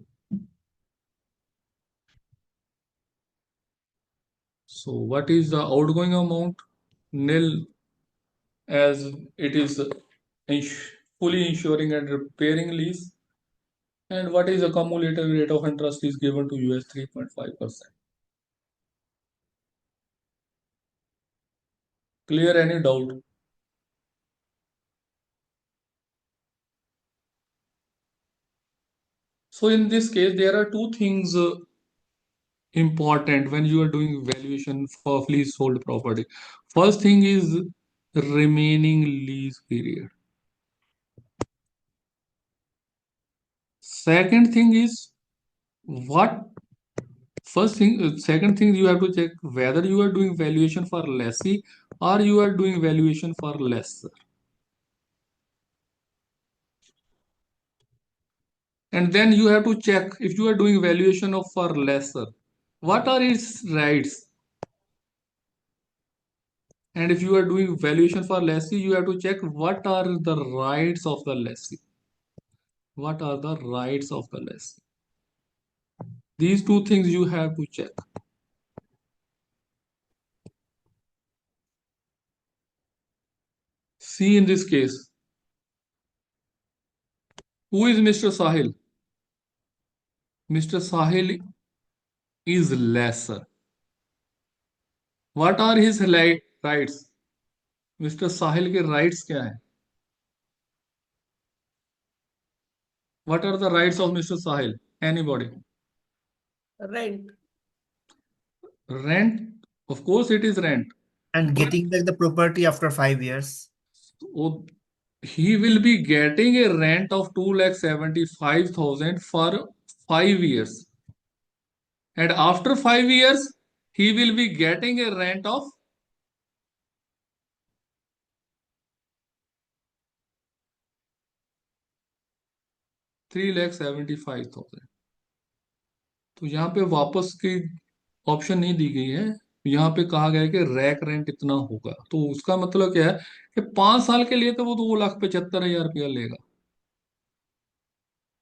So what is the outgoing amount? Nil, as it is fully insuring and repairing lease. And what is the cumulative rate of interest is given to you as 3.5%. Clear? Any doubt? So in this case, there are two things important when you are doing valuation for leasehold property. First thing is remaining lease period. Second thing is what second thing you have to check whether you are doing valuation for lessee or you are doing valuation for lessor. And then you have to check if you are doing valuation of for lessor, what are its rights? And if you are doing valuation for lessee, you have to check what are the rights of the lessee. What are the rights of the lessee? These two things you have to check. See in this case, who is Mr. Sahil? Mr. Sahil is lessor. What are his rights? Mr. Sahil के rights क्या है? What are the rights of Mr. Sahil? Anybody? Rent Rent? Of course it is rent. and But getting back the property after 5 years. oh, he will be getting a rent of 2,75,000 for 5 years. And after 5 years, he will be getting a rent of 3,75,000. तो यहाँ पे वापस की option नहीं दी गई है। यहाँ पे कहा गया है कि रैक रेंट इतना होगा, तो उसका मतलब क्या है कि 5 साल के लिए तो वो 2,75,000 रुपया लेगा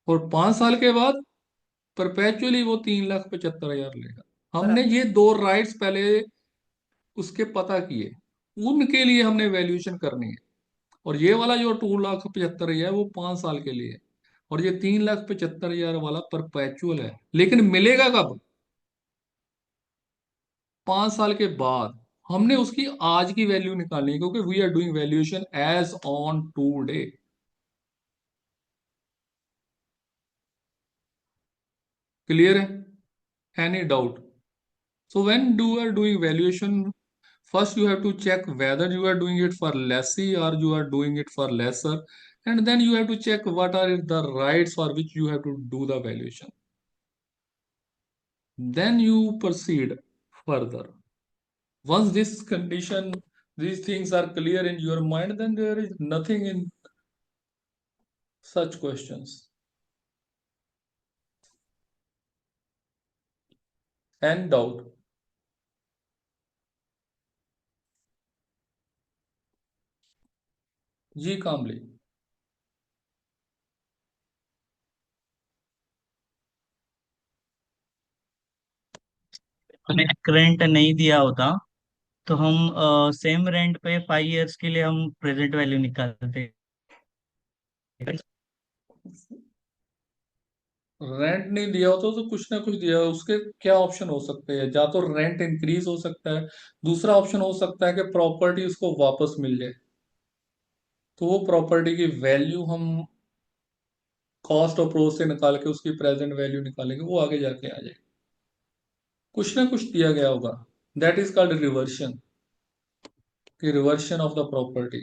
और 5 साल के बाद परपेचुअली वो 3,75,000 लेगा। हमने ये दो राइट्स पहले उसके पता किए, उनके लिए हमने वैल्यूएशन करनी है। और ये वाला जो 2,75,000 है वो 5 साल के लिए है और ये 3,75,000 वाला परपेचुअल है। लेकिन मिलेगा कब? 5 साल के बाद हमने उसकी आज की वैल्यू निकालनी है, क्योंकि we are doing valuation as on today. Clear है? Any doubt? So when you are doing valuation, first you have to check whether you are doing it for lessee or you are doing it for lesser, and then you have to check what are the rights for which you have to do the valuation. Then you proceed further. Once this condition, these things are clear in your mind, then there is nothing in such questions. And doubt? जी कामली। Rent नहीं दिया होता तो हम same rent पे 5 years के लिए हम प्रेजेंट वैल्यू निकालते। रेंट नहीं दिया होता तो कुछ ना कुछ दिया, उसके क्या ऑप्शन हो सकते हैं? या तो रेंट इंक्रीज हो सकता है, दूसरा ऑप्शन हो सकता है कि प्रॉपर्टी उसको वापस मिल जाए, तो वो प्रॉपर्टी की वैल्यू हम कॉस्ट ऑफ प्रोस से निकाल के उसकी प्रेजेंट वैल्यू निकालेंगे, वो आगे जाके आ जाए। कुछ ना कुछ दिया गया होगा, दैट इज कॉल्ड रिवर्शन, कि रिवर्शन ऑफ द प्रॉपर्टी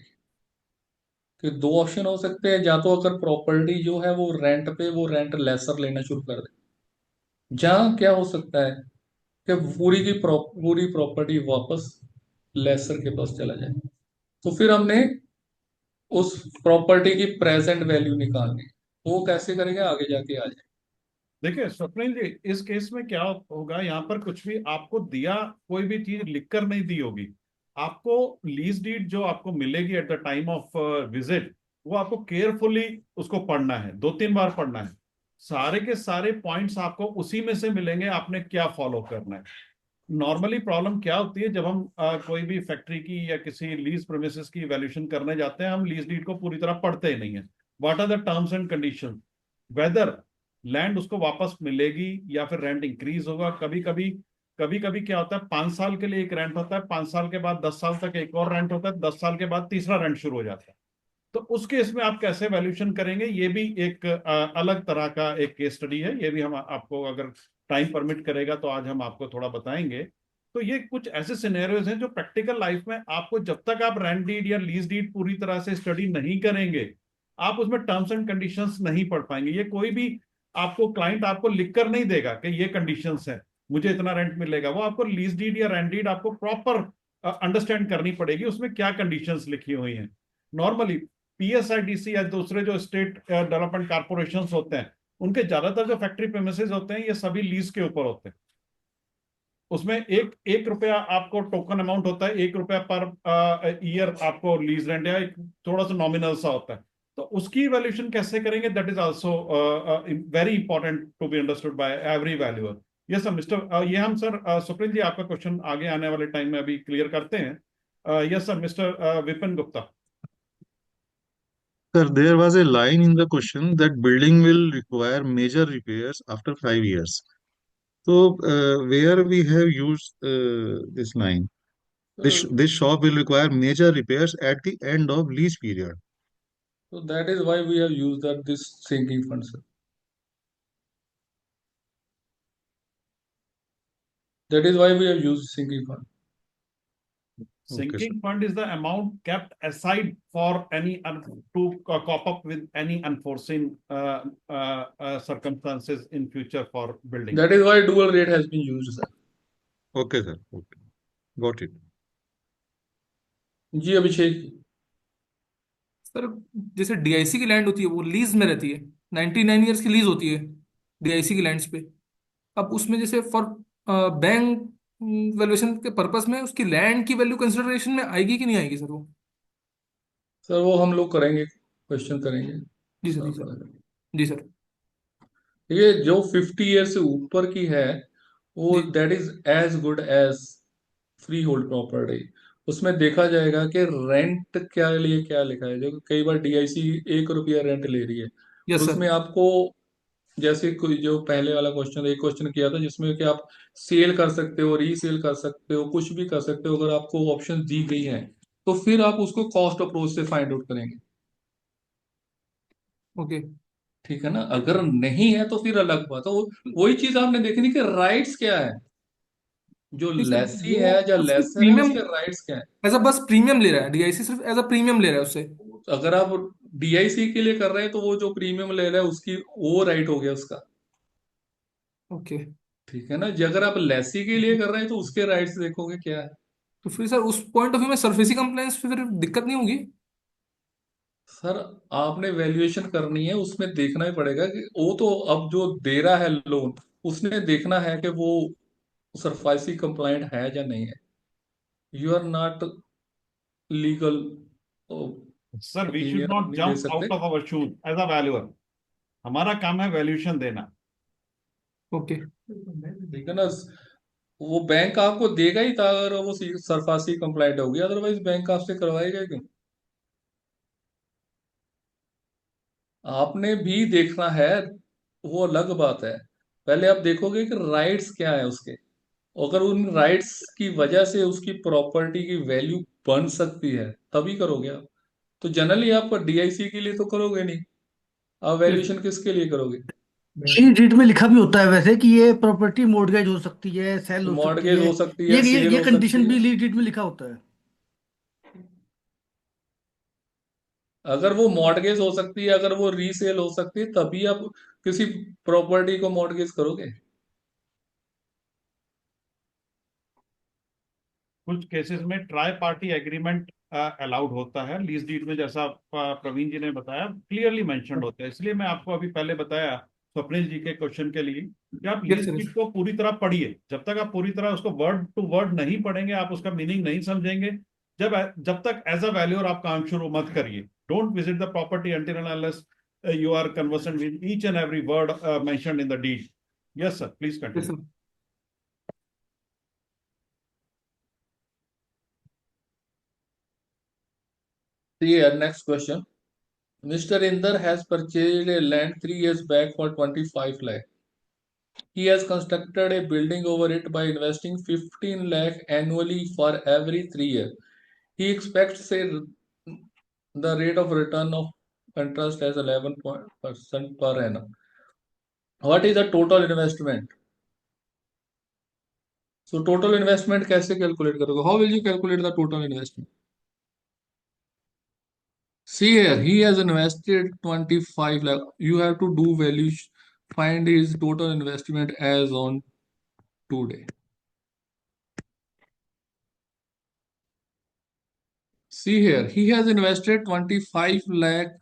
के दो ऑप्शन हो सकते हैं। या तो अगर प्रॉपर्टी जो है वो रेंट पे, वो रेंट लेसर लेना शुरू कर दे, जहाँ क्या हो सकता है कि पूरी प्रॉपर्टी वापस लेसर के पास चला जाए। तो फिर हमने उस प्रॉपर्टी की प्रेजेंट वैल्यू निकालनी, वो कैसे करेंगे आगे जाके आ जाए। देखिए स्वप्निल जी, इस केस में क्या होगा, यहाँ पर कुछ भी आपको दिया, कोई भी चीज लिखकर नहीं दी होगी। आपको लीज डीड जो आपको मिलेगी at the time of visit, वो आपको केयरफुली उसको पढ़ना है, 2-3 बार पढ़ना है। सारे के सारे पॉइंट्स आपको उसी में से मिलेंगे, आपने क्या फॉलो करना है। नॉर्मली प्रॉब्लम क्या होती है, जब हम कोई भी फैक्ट्री की या किसी लीज प्रीमिसेस की वैल्यूएशन करने जाते हैं, हम लीज डीड को पूरी तरह पढ़ते ही नहीं है। What are the terms and condition, whether land उसको वापस मिलेगी या फिर रेंट इंक्रीज होगा। कभी कभी क्या होता है, 5 साल के लिए एक रेंट होता है, 5 साल के बाद 10 साल तक एक और रेंट होता है, 10 साल के बाद तीसरा रेंट शुरू हो जाता है। तो उस केस में आप कैसे वैल्यूएशन करेंगे, ये भी एक अलग तरह का एक केस स्टडी है। ये भी हम आपको, अगर टाइम परमिट करेगा तो आज हम आपको थोड़ा बताएंगे। तो ये कुछ ऐसे सिनेरियोज हैं जो प्रैक्टिकल लाइफ में आपको, जब तक आप रेंट डीड या लीज डीड पूरी तरह से स्टडी नहीं करेंगे, आप उसमें टर्म्स एंड कंडीशंस नहीं पढ़ पाएंगे। ये कोई भी आपको क्लाइंट आपको लिखकर नहीं देगा कि ये कंडीशंस है, मुझे इतना रेंट मिलेगा। वो आपको लीज डीड या रेंट डीड आपको प्रॉपर अंडरस्टैंड करनी पड़ेगी, उसमें क्या कंडीशंस लिखी हुई हैं। नॉर्मली पीएसआईडीसी या दूसरे जो स्टेट डेवलपमेंट कारपोरेशन होते हैं, उनके ज्यादातर जो फैक्ट्री प्रीमिसेस होते हैं, ये सभी लीज के ऊपर होते हैं। उसमें एक रुपया आपको टोकन अमाउंट होता है, 1 रुपया पर ईयर आपको लीज रेंट, या एक थोड़ा सा नॉमिनल सा होता है। तो उसकी वैल्यूएशन कैसे करेंगे, that is also very important to be understood by every valuer. Yes sir, mister ये हम सर सुप्रीम जी आपका क्वेश्चन आगे आने वाले टाइम में अभी क्लियर करते हैं। Yes sir, mister Vipin Gupta. Sir, there was a line in the question that building will require major repairs after 5 years. So, where we have used this line, this shop will require major repairs at the end of lease period. So that is why we have used this sinking fund, sir. That is why we have used sinking fund. Sinking fund is the amount kept aside for any to cope up with any unforeseen circumstances in future for building. That is why dual rate has been used, sir. Okay, sir. Okay. Got it. जी Abhishek. Sir जैसे DIC की land होती है वो lease में रहती है, 99 years की लीज होती है डीआईसी की लैंड्स पे। अब उसमें जैसे फॉर बैंक वैल्यूएशन के पर्पस में उसकी लैंड की वैल्यू कंसिडरेशन में आएगी कि नहीं आएगी सर वो? सर वो हम लोग करेंगे, क्वेश्चन करेंगे। जी सर, जी सर, जी सर। ये जो 50 ईयर से ऊपर की है वो that is as good as freehold property. उसमें देखा जाएगा कि रेंट क्या लिए क्या लिखा है। जो कई बार डीआईसी 1 रुपया रेंट ले रही है, यस और सर। उसमें आपको जैसे कोई जो पहले वाला क्वेश्चन, एक क्वेश्चन किया था जिसमें कि आप सेल कर सकते हो, रीसेल कर सकते हो, कुछ भी कर सकते हो, अगर आपको ऑप्शन दी गई है तो फिर आप उसको कॉस्ट अप्रोच से फाइंड आउट करेंगे। ओके। ठीक है ना? अगर नहीं है तो फिर अलग बात है। वही चीज आपने देखनी कि राइट्स क्या है, जो नहीं सर, लेसी है वो या तो सिर्फ लेसर है प्रीमियम, उसके राइट्स क्या है। एज अ बस प्रीमियम ले रहा है, डीआईसी सिर्फ एज अ प्रीमियम ले रहा है उससे। अगर आप डीआईसी के लिए कर रहे हैं तो वो जो प्रीमियम ले रहा है उसकी वो राइट हो गया उसका। ओके। ठीक है ना जी? अगर आप लेसी के लिए कर रहे हैं तो उसके राइट्स देखोगे क्या है। तो फिर सर उस पॉइंट ऑफ व्यू में सरफेसी कंप्लायंस फिर दिक्कत नहीं होगी? सर आपने वैल्यूएशन करनी है, उसमें देखना ही पड़ेगा कि वो तो अब जो दे रहा है लोन उसने देखना है कि वो सरफासी कंप्लाइंट है या नहीं है। You are not legal sir we should opinion not नहीं दे जंप सकते। Out of our shoes as a valuer. हमारा काम है वैल्यूएशन देना। ओके। ठीक है ना? वो बैंक आपको देगा ही था अगर वो सरफासी कंप्लाइंट होगी, अदरवाइज बैंक आपसे करवाएगा क्यों? आपने भी देखना है, वो अलग बात है। पहले आप देखोगे कि राइट्स क्या है उसके। अगर उन राइट्स की वजह से उसकी प्रॉपर्टी की वैल्यू बन सकती है तभी करोगे आप। तो जनरली आप डीआईसी के लिए तो करोगे नहीं, आप वैल्यूएशन किसके लिए करोगे? लीज डीड में लिखा भी होता है वैसे कि ये प्रॉपर्टी मॉर्गेज हो सकती है, सेल हो सकती मॉर्गेज है। हो सकती ये है, ये सेल ये हो सकती कंडीशन है। भी लीज डीड में लिखा होता है। अगर वो मॉर्गेज हो सकती है, अगर वो रीसेल हो सकती है, तभी आप किसी प्रॉपर्टी को मॉर्गेज करोगे। कुछ केसेस में ट्राई पार्टी एग्रीमेंट अलाउड होता है लीज डीड में, जैसा प्रवीण जी ने बताया क्लियरली मेंशन्ड होता है। इसलिए मैं आपको अभी पहले बताया स्वप्निल जी के क्वेश्चन के लिए कि आप यस लीज सर। डीड को पूरी तरह पढ़िए। जब तक आप पूरी तरह उसको वर्ड टू वर्ड नहीं पढ़ेंगे आप उसका मीनिंग नहीं समझेंगे। जब तक एज अ वैल्यूअर आप काम शुरू मत करिए। Don't visit the property until and unless you are conversant with each and every word mentioned in the deed. Yes sir, please yes continue. Sir. Here, next question. Mr. Inder has purchased a land 3 years back for 25 lakh. He has constructed a building over it by investing 15 lakh annually for every 3 years. He expects the rate of return of interest as 11% per annum. What is the total investment? So total investment कैसे calculate करोगे? How will you calculate the total investment? See here, he has invested 25 lakh. You have to do value, find his total investment as on today. See here, he has invested 25 lakh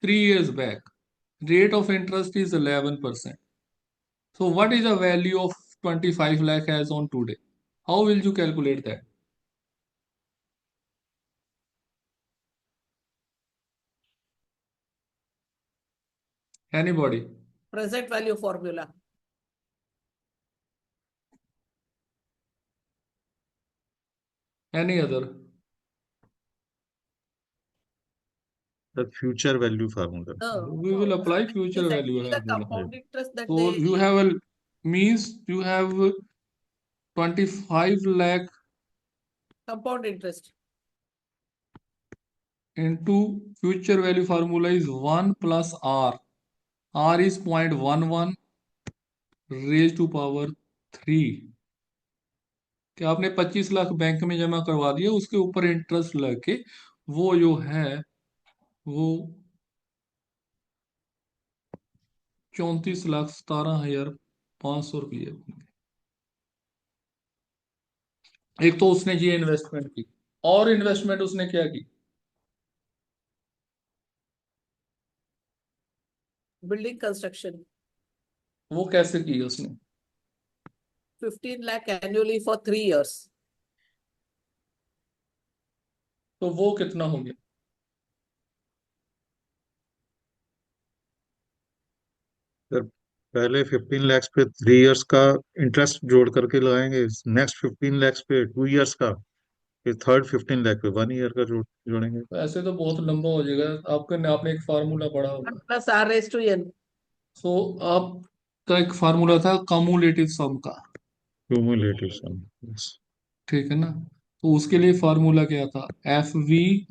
3 years back. Rate of interest is 11%. So what is the value of 25 lakh as on today? How will you calculate that? Anybody? Present value formula. Any other? The future value formula. We will apply future It's value actually the formula. compound interest that So they you have a means you have 25 lakh compound interest. into future value formula is 1 plus R. R is 0.11 raised to power 3. कि आपने 25 lakh bank में जमा करवा दिया, उसके ऊपर interest लगे वो जो है वो 34,17,500 रुपये। एक तो उसने ये इन्वेस्टमेंट की, और इन्वेस्टमेंट उसने क्या की? Building construction. वो कैसे की उसने? 15 lakh annually for 3 years. तो वो कितना हो गया? सर पहले 15 lakhs पे 3 years का इंटरेस्ट जोड़ करके लगाएंगे, नेक्स्ट 15 lakhs पे 2 years का, फिर थर्ड 15 lakh पे 1 year का जोड़ेंगे। तो ऐसे तो बहुत लंबा हो जाएगा। आपने एक फार्मूला पढ़ा 1 होगा। plus R raised to N. सो आपका एक फार्मूला था कम्युलेटिव सम का, Cumulative sum. Yes. ठीक है ना? तो उसके लिए फार्मूला क्या था? F V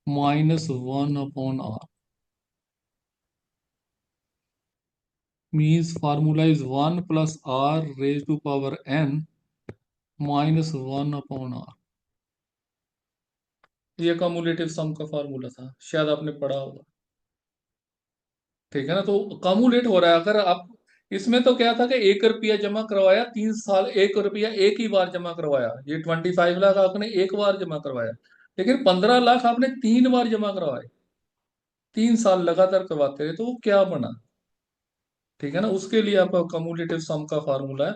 -1/r means formula is 1 + r⁻n -1/r। ये कम्युलेटिव सम का फार्मूला था, शायद आपने पढ़ा होगा, ठीक है ना? तो कम्युलेट हो रहा है। अगर आप इसमें तो क्या था कि 1 रुपया जमा करवाया 3 साल, 1 रुपया एक ही बार जमा करवाया, ये 25 लाख आपने एक बार जमा करवाया, लेकिन 15 लाख आपने 3 बार जमा करवाए, 3 साल लगातार करवाते रहे, तो वो क्या बना, ठीक है ना? उसके लिए आपका कम्युलेटिव सम का फार्मूला है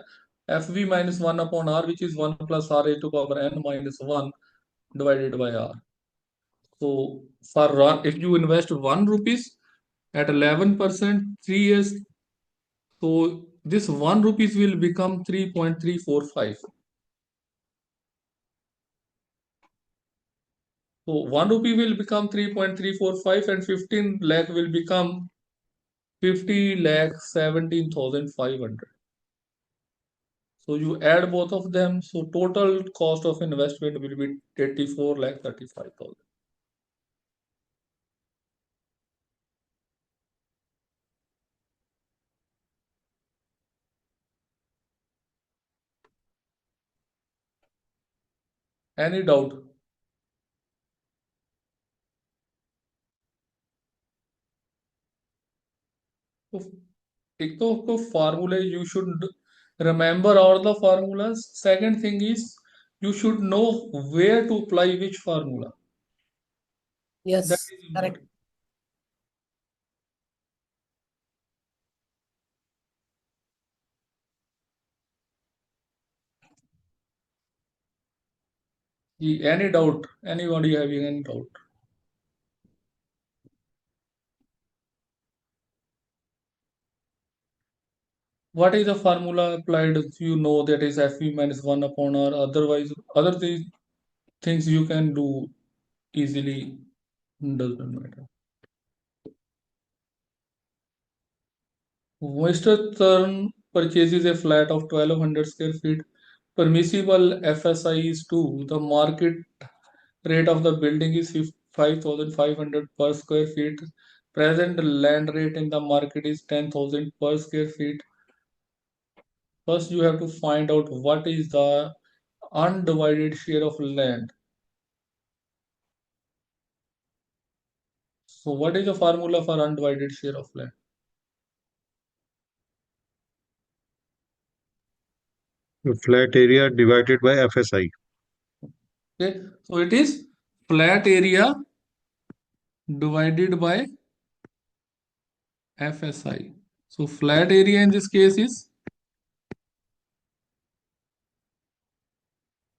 FV -1/r which is 1 + r⁻n -1 / r। So if you invest 1 rupees at 11%, 3 years, so this 1 rupees will become 3.345. So 1 rupee will become 3.345 and 15 lakh will become 50 lakh 17,500. So you add both of them. So total cost of investment will be 84 lakh 35,000. Any doubt? तो एक तो आपको फार्मूले, you should remember all the formulas. Second thing is you should know where to apply which formula. That Yes, is correct. important. Any doubt? Anybody having any doubt? What is the formula applied? You know that is FV -1/r. Otherwise, other things you can do easily. Doesn't matter. Mr. Thurn purchases a flat of 1200 square feet. Permissible FSI is 2. The market rate of the building is 5,500 per square feet. Present land rate in the market is 10,000 per square feet. First, you have to find out what is the undivided share of land. So what is the formula for undivided share of land? The flat area divided by FSI. Okay, so it is flat area divided by FSI. So flat area in this case is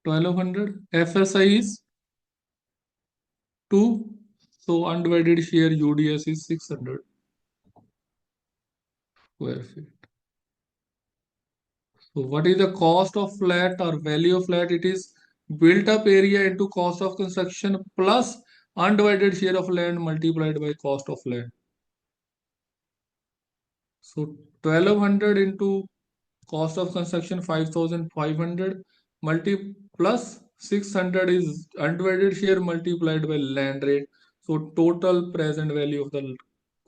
1200. FSI is 2. So undivided share UDS is 600 square feet. So what is the cost of flat or value of flat? It is built up area into cost of construction plus undivided share of land multiplied by cost of land. So 1200 into cost of construction 5,500 plus 600 is undivided share multiplied by land rate. So total present value of the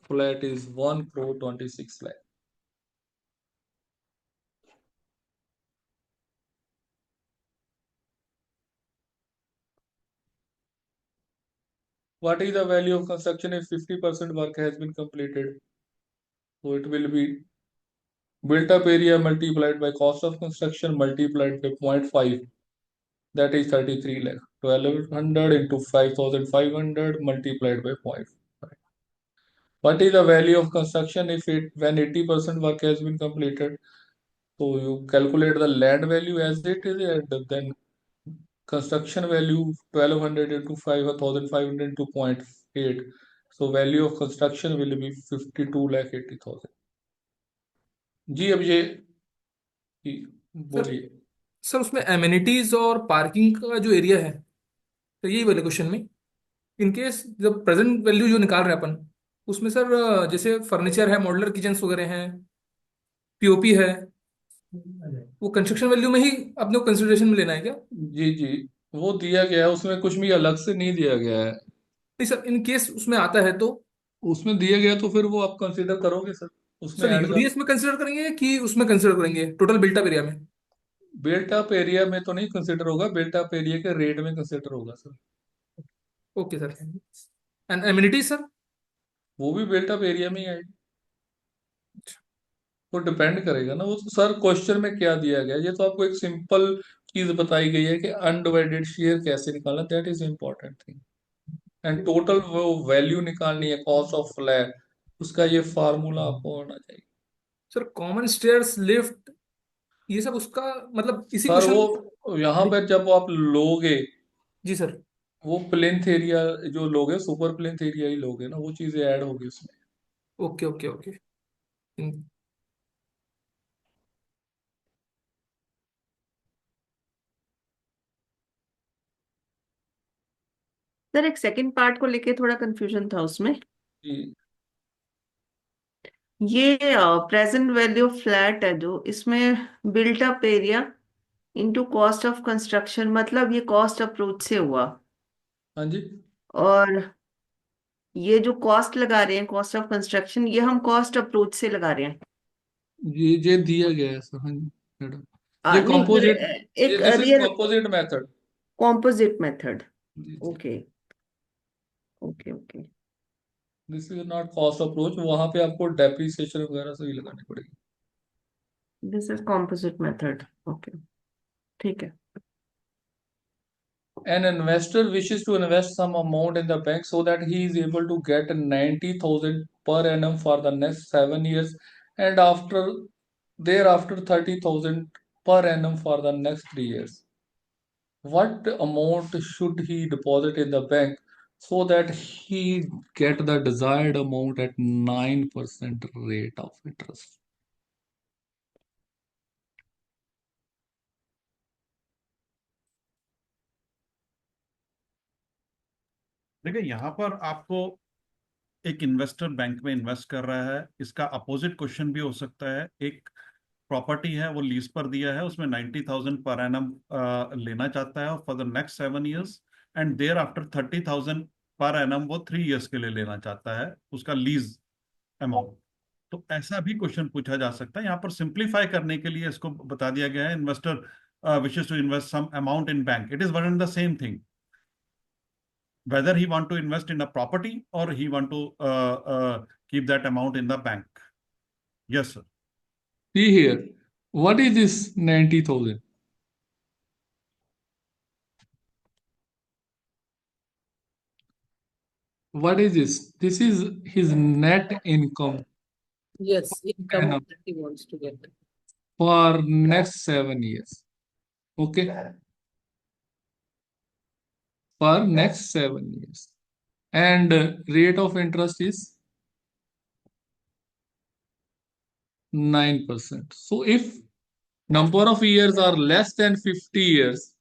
flat is 1 crore 26 lakh. What is the value of construction if 50% work has been completed? So it will be built up area multiplied by cost of construction multiplied by 0.5, that is 33 lakh. 1200 into 5,500 multiplied by 0.5. What is the value of construction if it when 80% work has been completed? So you calculate the land value as it is, and then construction value 1200 into 5,500 into 0.8. So value of construction will be 52,80,000. जी अब ये sir बोलिए। Sir उसमें amenities और parking का जो area है, तो यही वाले क्वेश्चन में, इन केस जब प्रेजेंट वैल्यू जो निकाल रहे हैं अपन, उसमें सर जैसे फर्नीचर है, मॉड्यूलर किचन्स वगैरह हैं, पीओपी है, वो कंस्ट्रक्शन वैल्यू में ही अपने को कंसिडरेशन में लेना है क्या? जी जी, वो दिया गया है, उसमें कुछ भी अलग से नहीं दिया गया है। नहीं सर, इन केस उसमें आता है तो? उसमें दिया गया तो फिर वो आप कंसीडर करोगे सर, उसमें सर ऐड कर। यूडीएस में कंसिडर करेंगे कि उसमें कंसिडर करेंगे टोटल बिल्ट अप एरिया में? बिल्ट अप एरिया में तो नहीं कंसीडर होगा, बिल्ट अप एरिया के रेट में कंसीडर होगा sir. Okay sir. And amenity sir? वो भी बिल्ट अप एरिया में ही आएगी। वो डिपेंड करेगा ना, वो तो सर क्वेश्चन में क्या दिया गया है, ये तो आपको एक सिंपल चीज बताई गई है कि अनडिवाइडेड शेयर कैसे निकालना, that is important thing. And total वो वैल्यू निकालनी है, कॉस्ट ऑफ फ्लैट, उसका ये फार्मूला आपको आना चाहिए। सर कॉमन स्टेयर्स, लिफ्ट, ये सब उसका मतलब इसी सर क्वेश्चन? वो यहाँ पर जब आप लोगे, जी सर। वो प्लेन्थ एरिया जो लोगे, सुपर प्लेन्थ एरिया ही लोगे ना, वो चीजें ऐड होगी उसमें। Okay okay okay. सर एक सेकंड पार्ट को लेके थोड़ा कंफ्यूजन था उसमें। जी ये प्रेजेंट वैल्यू फ्लैट है जो, इसमें built up area into cost of construction, मतलब ये कॉस्ट अप्रोच से हुआ। हाँ जी, और ये जो कॉस्ट लगा रहे हैं, कॉस्ट ऑफ कंस्ट्रक्शन, ये हम कॉस्ट अप्रोच से लगा रहे हैं। ये दिया गया है सर, हाँ जी मैडम। ये नहीं, कंपोजिट, ये ये एक this is real composite method. Composite method. जी जी, okay okay okay. This is not cost approach, वहां पे आपको डेप्रिसिएशन वगैरह सही लगानी पड़ेगी। This is composite method. Okay, ठीक है। An investor wishes to invest some amount in the bank so that he is able to get 90,000 per annum for the next 7 years, and after thereafter 30,000 per annum for the next 3 years. What amount should he deposit in the bank so that he get the desired amount at 9% rate of interest? देखिए यहाँ पर आपको एक investor bank में invest कर रहा है, इसका अपोजिट क्वेश्चन भी हो सकता है। एक प्रॉपर्टी है, वो लीज पर दिया है, उसमें 90,000 पर एनम लेना चाहता है for the next 7 years, and thereafter 30,000 पर एनम वो 3 years के लिए लेना चाहता है उसका लीज अमाउंट। तो ऐसा भी क्वेश्चन पूछा जा सकता है। यहाँ पर सिंप्लीफाई करने के लिए इसको बता दिया गया है, investor wishes to invest some amount in bank, it is one and the same thing, whether he want to invest in a property or he want to keep that amount in the bank. Yes, sir. See here, what is this 90,000? What is this? This is his net income Yes, income annum that he wants to get. for next 7 years. Okay, for next 7 years. And rate of interest is 9%. So if number of years are less than 50 years,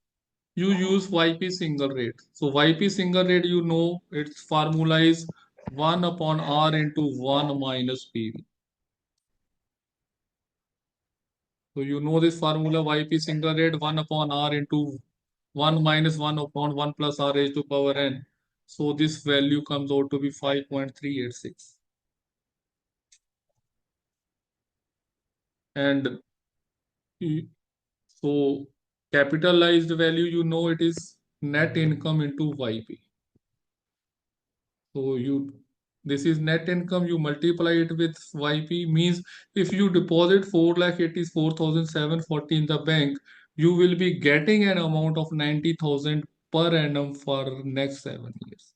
you use YP single rate. So YP single rate, you know, its formula is 1 upon R into 1 minus PV. So you know this formula, YP single rate 1 upon R into 1 minus 1 upon 1 plus R raised to power n. So this value comes out to be 5.386. And so capitalized value, you know, it is net income into YP. So this is net income, you multiply it with YP, means if you deposit 4,84,740 in the bank, you will be getting an amount of 90,000 per annum for next 7 years.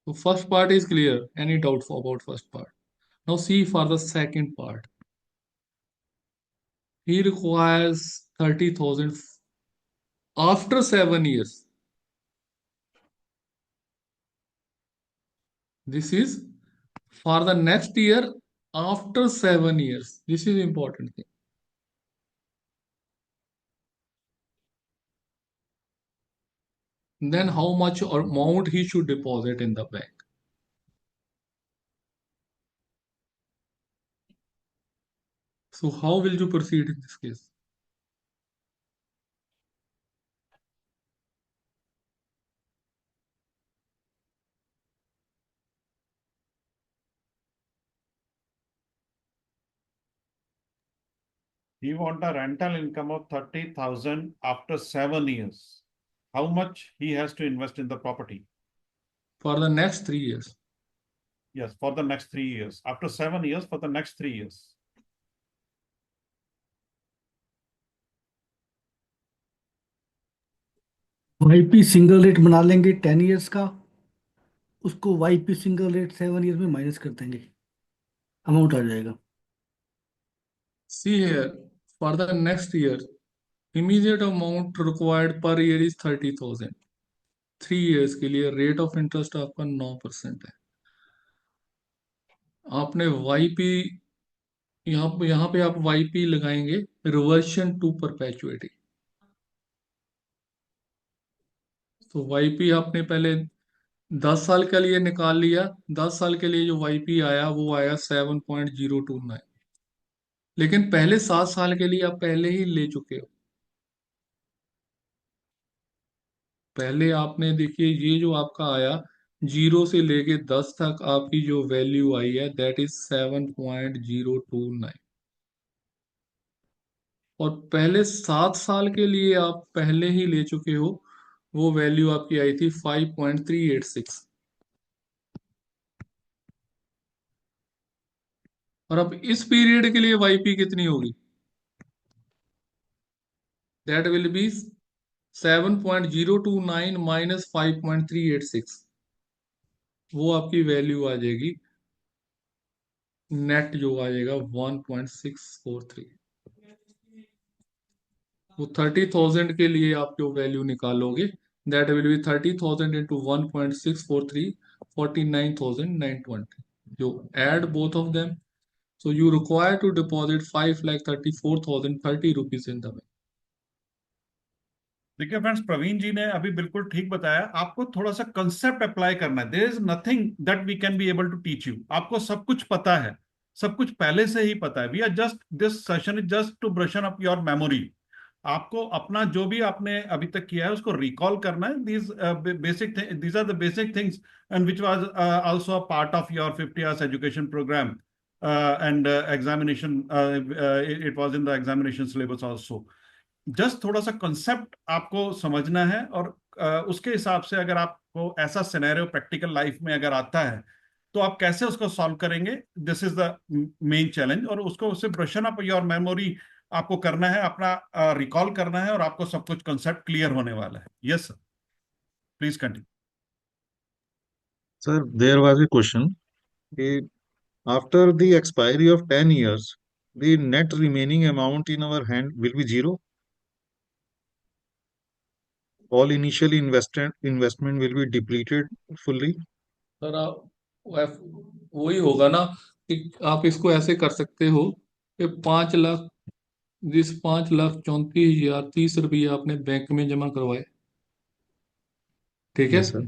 So first part is clear. Any doubt about first part? Now see for the second part. He requires 30,000 after 7 years. This is for the next year after 7 years. This is important thing. then how much amount he should deposit in the bank. So how will you proceed in this case? He want a rental income of 30,000 after 7 years. How much he has to invest in the property? For the next 3 years. Yes, for the next 3 years. After 7 years, for the next 3 years. YP single rate बना लेंगे 10 years का, उसको YP single rate 7 years में minus कर देंगे, amount आ जाएगा। See here, for the next year, immediate amount required per year is 30,000. 3 years के लिए रेट ऑफ इंटरेस्ट आपका 9% है। आपने वाईपी यहाँ पे आप वाईपी लगाएंगे रिवर्शन टू परपेचुइटी। तो वाईपी आपने पहले 10 साल के लिए निकाल लिया, 10 साल के लिए जो वाईपी आया वो आया 7.029, लेकिन पहले 7 साल के लिए आप पहले ही ले चुके हो। पहले आपने देखिए ये जो आपका आया 0 से लेके 10 तक आपकी जो वैल्यू आई है दैट इज 7.029, और पहले 7 साल के लिए आप पहले ही ले चुके हो, वो वैल्यू आपकी आई थी 5.386। और अब इस पीरियड के लिए वाईपी कितनी होगी? दैट विल बी 7.029 माइनस 5.386, वो आपकी वैल्यू आ जाएगी, नेट जो आ जाएगा 1.643। वो 30,000 के लिए आप जो वैल्यू निकालोगे दैट विल बी 30,000 इंटू 1.643, 49,920। जो add both of them, so you require to deposit 5,34,030 rupees in the bank. देखिए फ्रेंड्स, प्रवीण जी ने अभी बिल्कुल ठीक बताया। आपको थोड़ा सा कंसेप्ट अप्लाई करना है। There is nothing that we can be able to teach you. आपको सब कुछ पता है, सब कुछ पहले से ही पता है। We are just, this session is just to brushing up your memory. आपको अपना जो भी आपने अभी तक किया है उसको रिकॉल करना है। These are the basic things and which was also a part of your 50 hours education program and examination. It was in the examination syllabus also. जस्ट थोड़ा सा कंसेप्ट आपको समझना है, और उसके हिसाब से अगर आपको ऐसा सिनेरियो प्रैक्टिकल लाइफ में अगर आता है तो आप कैसे उसको सॉल्व करेंगे, this is the main challenge. और उसको उससे ब्रशन अप योर मेमोरी आपको करना है, अपना रिकॉल करना है, और आपको सब कुछ कंसेप्ट क्लियर होने वाला है। Yes sir, please continue. Sir, there was a question. After the expiry of 10 years, the net remaining amount in our hand will be zero. All initially invested investment will be depleted fully. Sir वही होगा ना कि आप इसको ऐसे कर सकते हो कि 5 लाख, जिस 5,34,030 रुपये आपने बैंक में जमा करवाए, ठीक है, Yes, sir.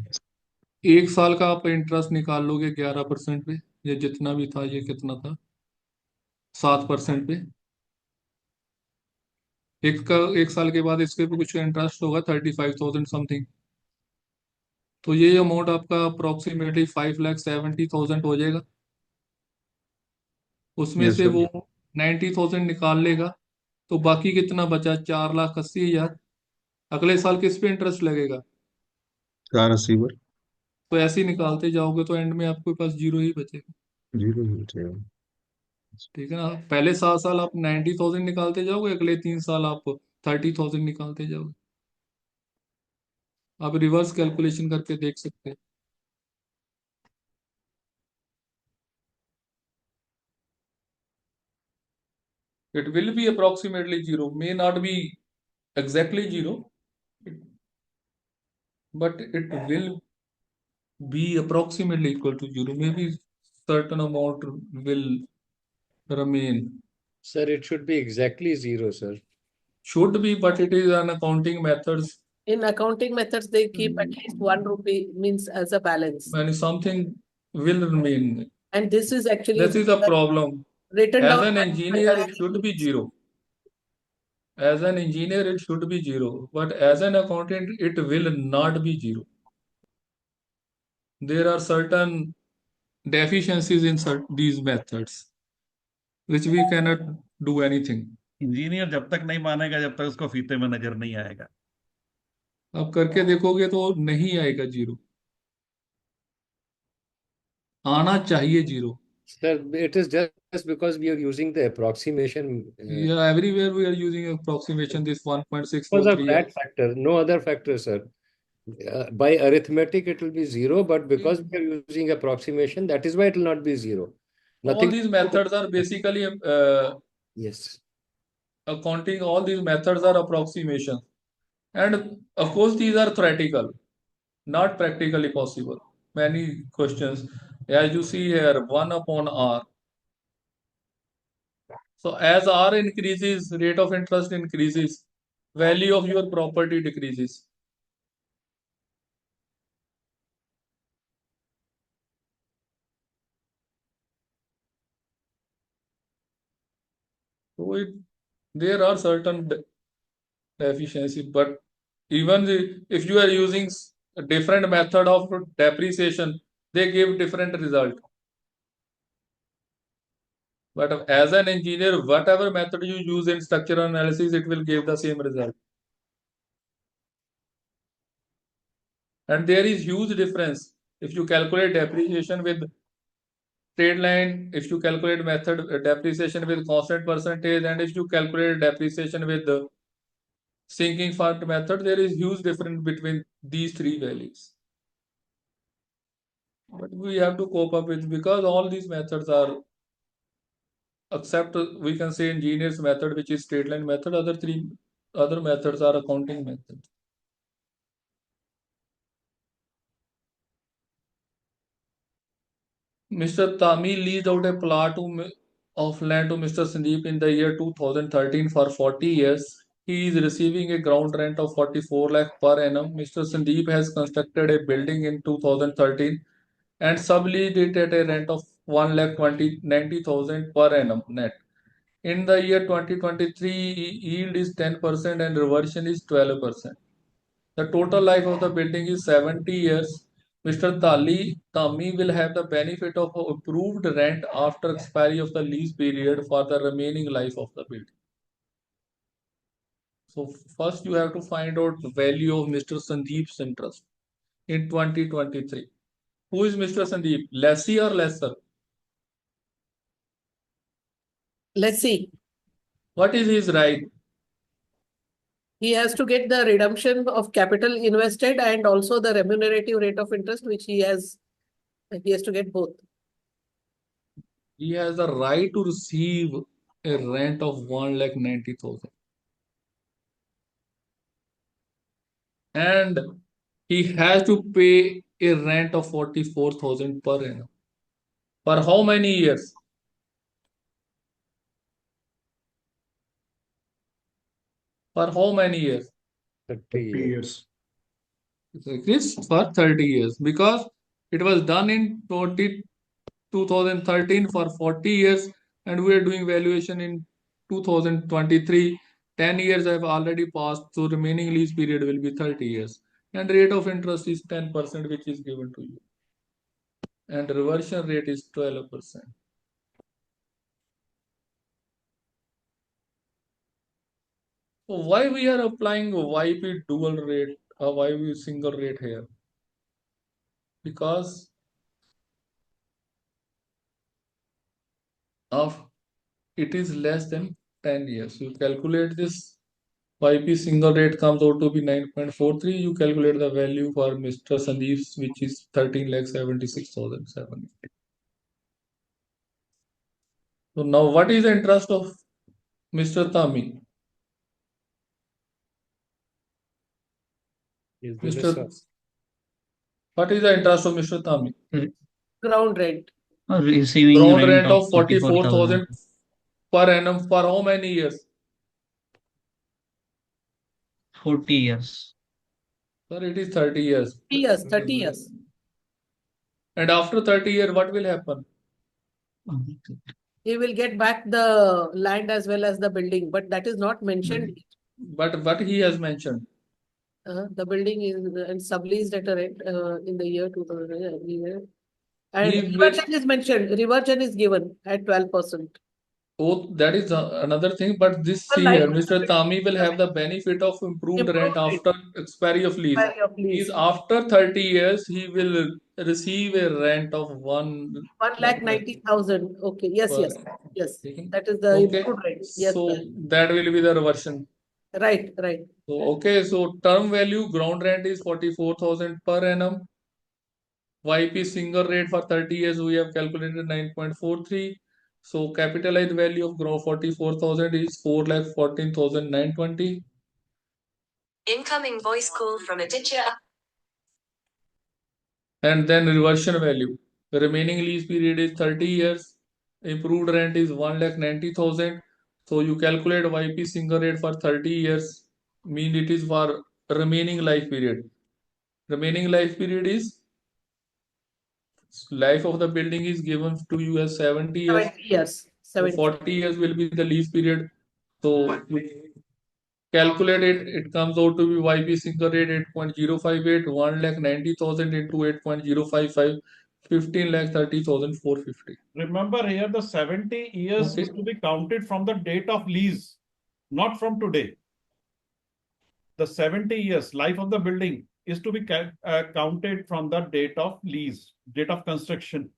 1 साल का आप इंटरेस्ट निकाल लोगे 11% पे, या जितना भी था, ये कितना था, 7% पे। 1 साल के बाद इसके पे कुछ इंटरेस्ट होगा 35,000 समथिंग। तो ये अमाउंट आपका अप्रोक्सीमेटली 5,70,000 हो जाएगा। उसमें Yes, से sir. वो 90,000 निकाल लेगा, तो बाकी कितना बचा? 4,80,000। अगले साल किस पे इंटरेस्ट लगेगा? car receiver तो ऐसे ही निकालते जाओगे तो एंड में आपके पास जीरो ही बचेगा। zero हो जाएगा। ठीक है ना? पहले 7 साल आप 90,000 निकालते जाओगे, अगले 3 साल आप 30,000 निकालते जाओगे। आप रिवर्स कैलकुलेशन करके देख सकते हैं। It will be approximately zero, may not be exactly zero, but it will be approximately equal to zero. Maybe certain amount will remain. Sir, it should be exactly zero, sir. Should be, but it is an accounting methods. In accounting methods, they keep at least 1 rupee means as a balance. When something will remain. And this is actually This is a problem. written As down an by engineer, it should be zero. As an engineer, it should be zero. But as an accountant, it will not be zero. There are certain deficiencies in these methods, which we cannot do anything. Engineer जब तक नहीं मानेगा जब तक उसको फीते में नजर नहीं आएगा। अब करके देखोगे तो नहीं आएगा जीरो, आना चाहिए zero. Sir, it is just because we are using the approximation. Yeah, everywhere we are using approximation, this Because of 1.643. that factor, no other factor, sir. By arithmetic, it will be zero, but because we are using approximation, that is why it will not be zero. All Nothing. these methods are basically Yes. accounting. All these methods are approximation, and of course these are theoretical, not practically possible. Many questions, as you see here, 1 upon R. So as R increases, rate of interest increases, value of your property decreases. So there are certain deficiencies, but even if you are using a different method of depreciation, they give different result. But as an engineer, whatever method you use in structural analysis, it will give the same result. And there is huge difference if you calculate depreciation with straight line, if you calculate method depreciation with constant percentage, and if you calculate depreciation with the sinking fund method, there is huge difference between these three values. But we have to cope up with, because all these methods are, except we can say engineer's method, which is straight line method, other methods are accounting methods. Mr. Tami leased out a plot of land to Mr. Sandeep in the year 2013 for 40 years. He is receiving a ground rent of 44 lakh per annum. Mr. Sandeep has constructed a building in 2013 and subleased it at a rent of 1 lakh 90,000 per annum net. In the year 2023, yield is 10% and reversion is 12%. The total life of the building is 70 years. Mr. Tami will have the benefit of approved rent after expiry of the lease period for the remaining life of the building. So first you have to find out the value of Mr. Sandeep's interest in 2023. Who is Mr. Sandeep? Lessee or lessor? Lessee. What is his right? He has to get the redemption of capital invested and also the remunerative rate of interest, which he has to get both. He has the right to receive a rent of 1,90,000. And he has to pay a rent of 44,000 per annum. For how many years? For how many years? 30 years. It is for 30 years, because it was done in 2013 for 40 years, and we are doing valuation in 2023. 10 years have already passed, so remaining lease period will be 30 years. And rate of interest is 10%, which is given to you. And reversion rate is 12%. So why we are applying YP dual rate, or why we single rate here? Because of it is less than 10 years. You calculate this, YP single rate comes out to be 9.43. You calculate the value for Mr. Sandeep's, which is 13,76,700. So now what is the interest of Mr. Tami? What is the interest of Mr. Tami? Ground rent. Receiving Ground rent rent of of 44,000 44,000 per annum for how many years? 40 years. Sir, it is 30 years. 30 years, 30 years. And after 30 years, what will happen? He will get back the land as well as the building, but that is not mentioned. But what he has mentioned. The building is and subleased at a rent in the year 2000 every year. And reversion is mentioned. Reversion is given at 12%. Oh, that is another thing. But this year, Mr. Tami will have the benefit of improved rent after expiry of lease. Is after 30 years, he will receive a rent of 1,90,000. Okay. Yes. That is the Okay. improved rent. Yes. So that will be the reversion. Right. So okay. So term value ground rent is 44,000 per annum. YP single rate for 30 years we have calculated 9.43. So capitalized value of ground 44,000 is 4,14,920. Incoming voice call from a teacher. And then reversion value. The remaining lease period is 30 years. Improved rent is 1,90,000. So you calculate YP single rate for 30 years. Mean it is for remaining life period. Remaining life period is life of the building is given to you as 70 years. 70 years. So 40 years will be the lease period. So calculate it, it comes out to be YP single rate 8.058, 1,90,000 into 8.055, 15,30,450. Remember here, the 70 years is to be counted from the date of lease, not from today. The 70 years life of the building is to be counted from the date of lease, date of construction,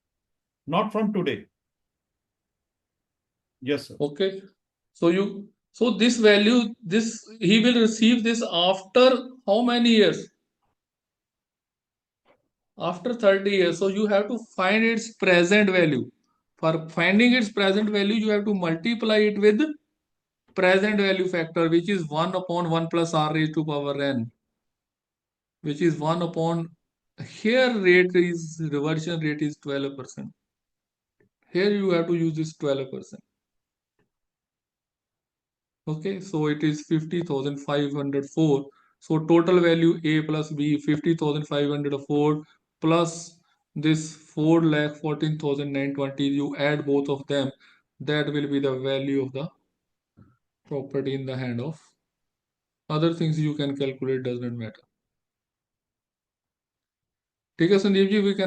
not from today. Yes, sir. Okay. So this value, he will receive this after how many years? After 30 years. So you have to find its present value. For finding its present value, you have to multiply it with present value factor, which is 1 upon 1 plus r raised to power n, which is 1 upon, here reversion rate is 12%. Here you have to use this 12%. Okay, so it is 50,504. So total value A plus B 50,504 plus this 4,14,920. You add both of them, that will be the value of the property in the hand of. Other things you can calculate, does not matter. ठीक है Sandeep ji, we can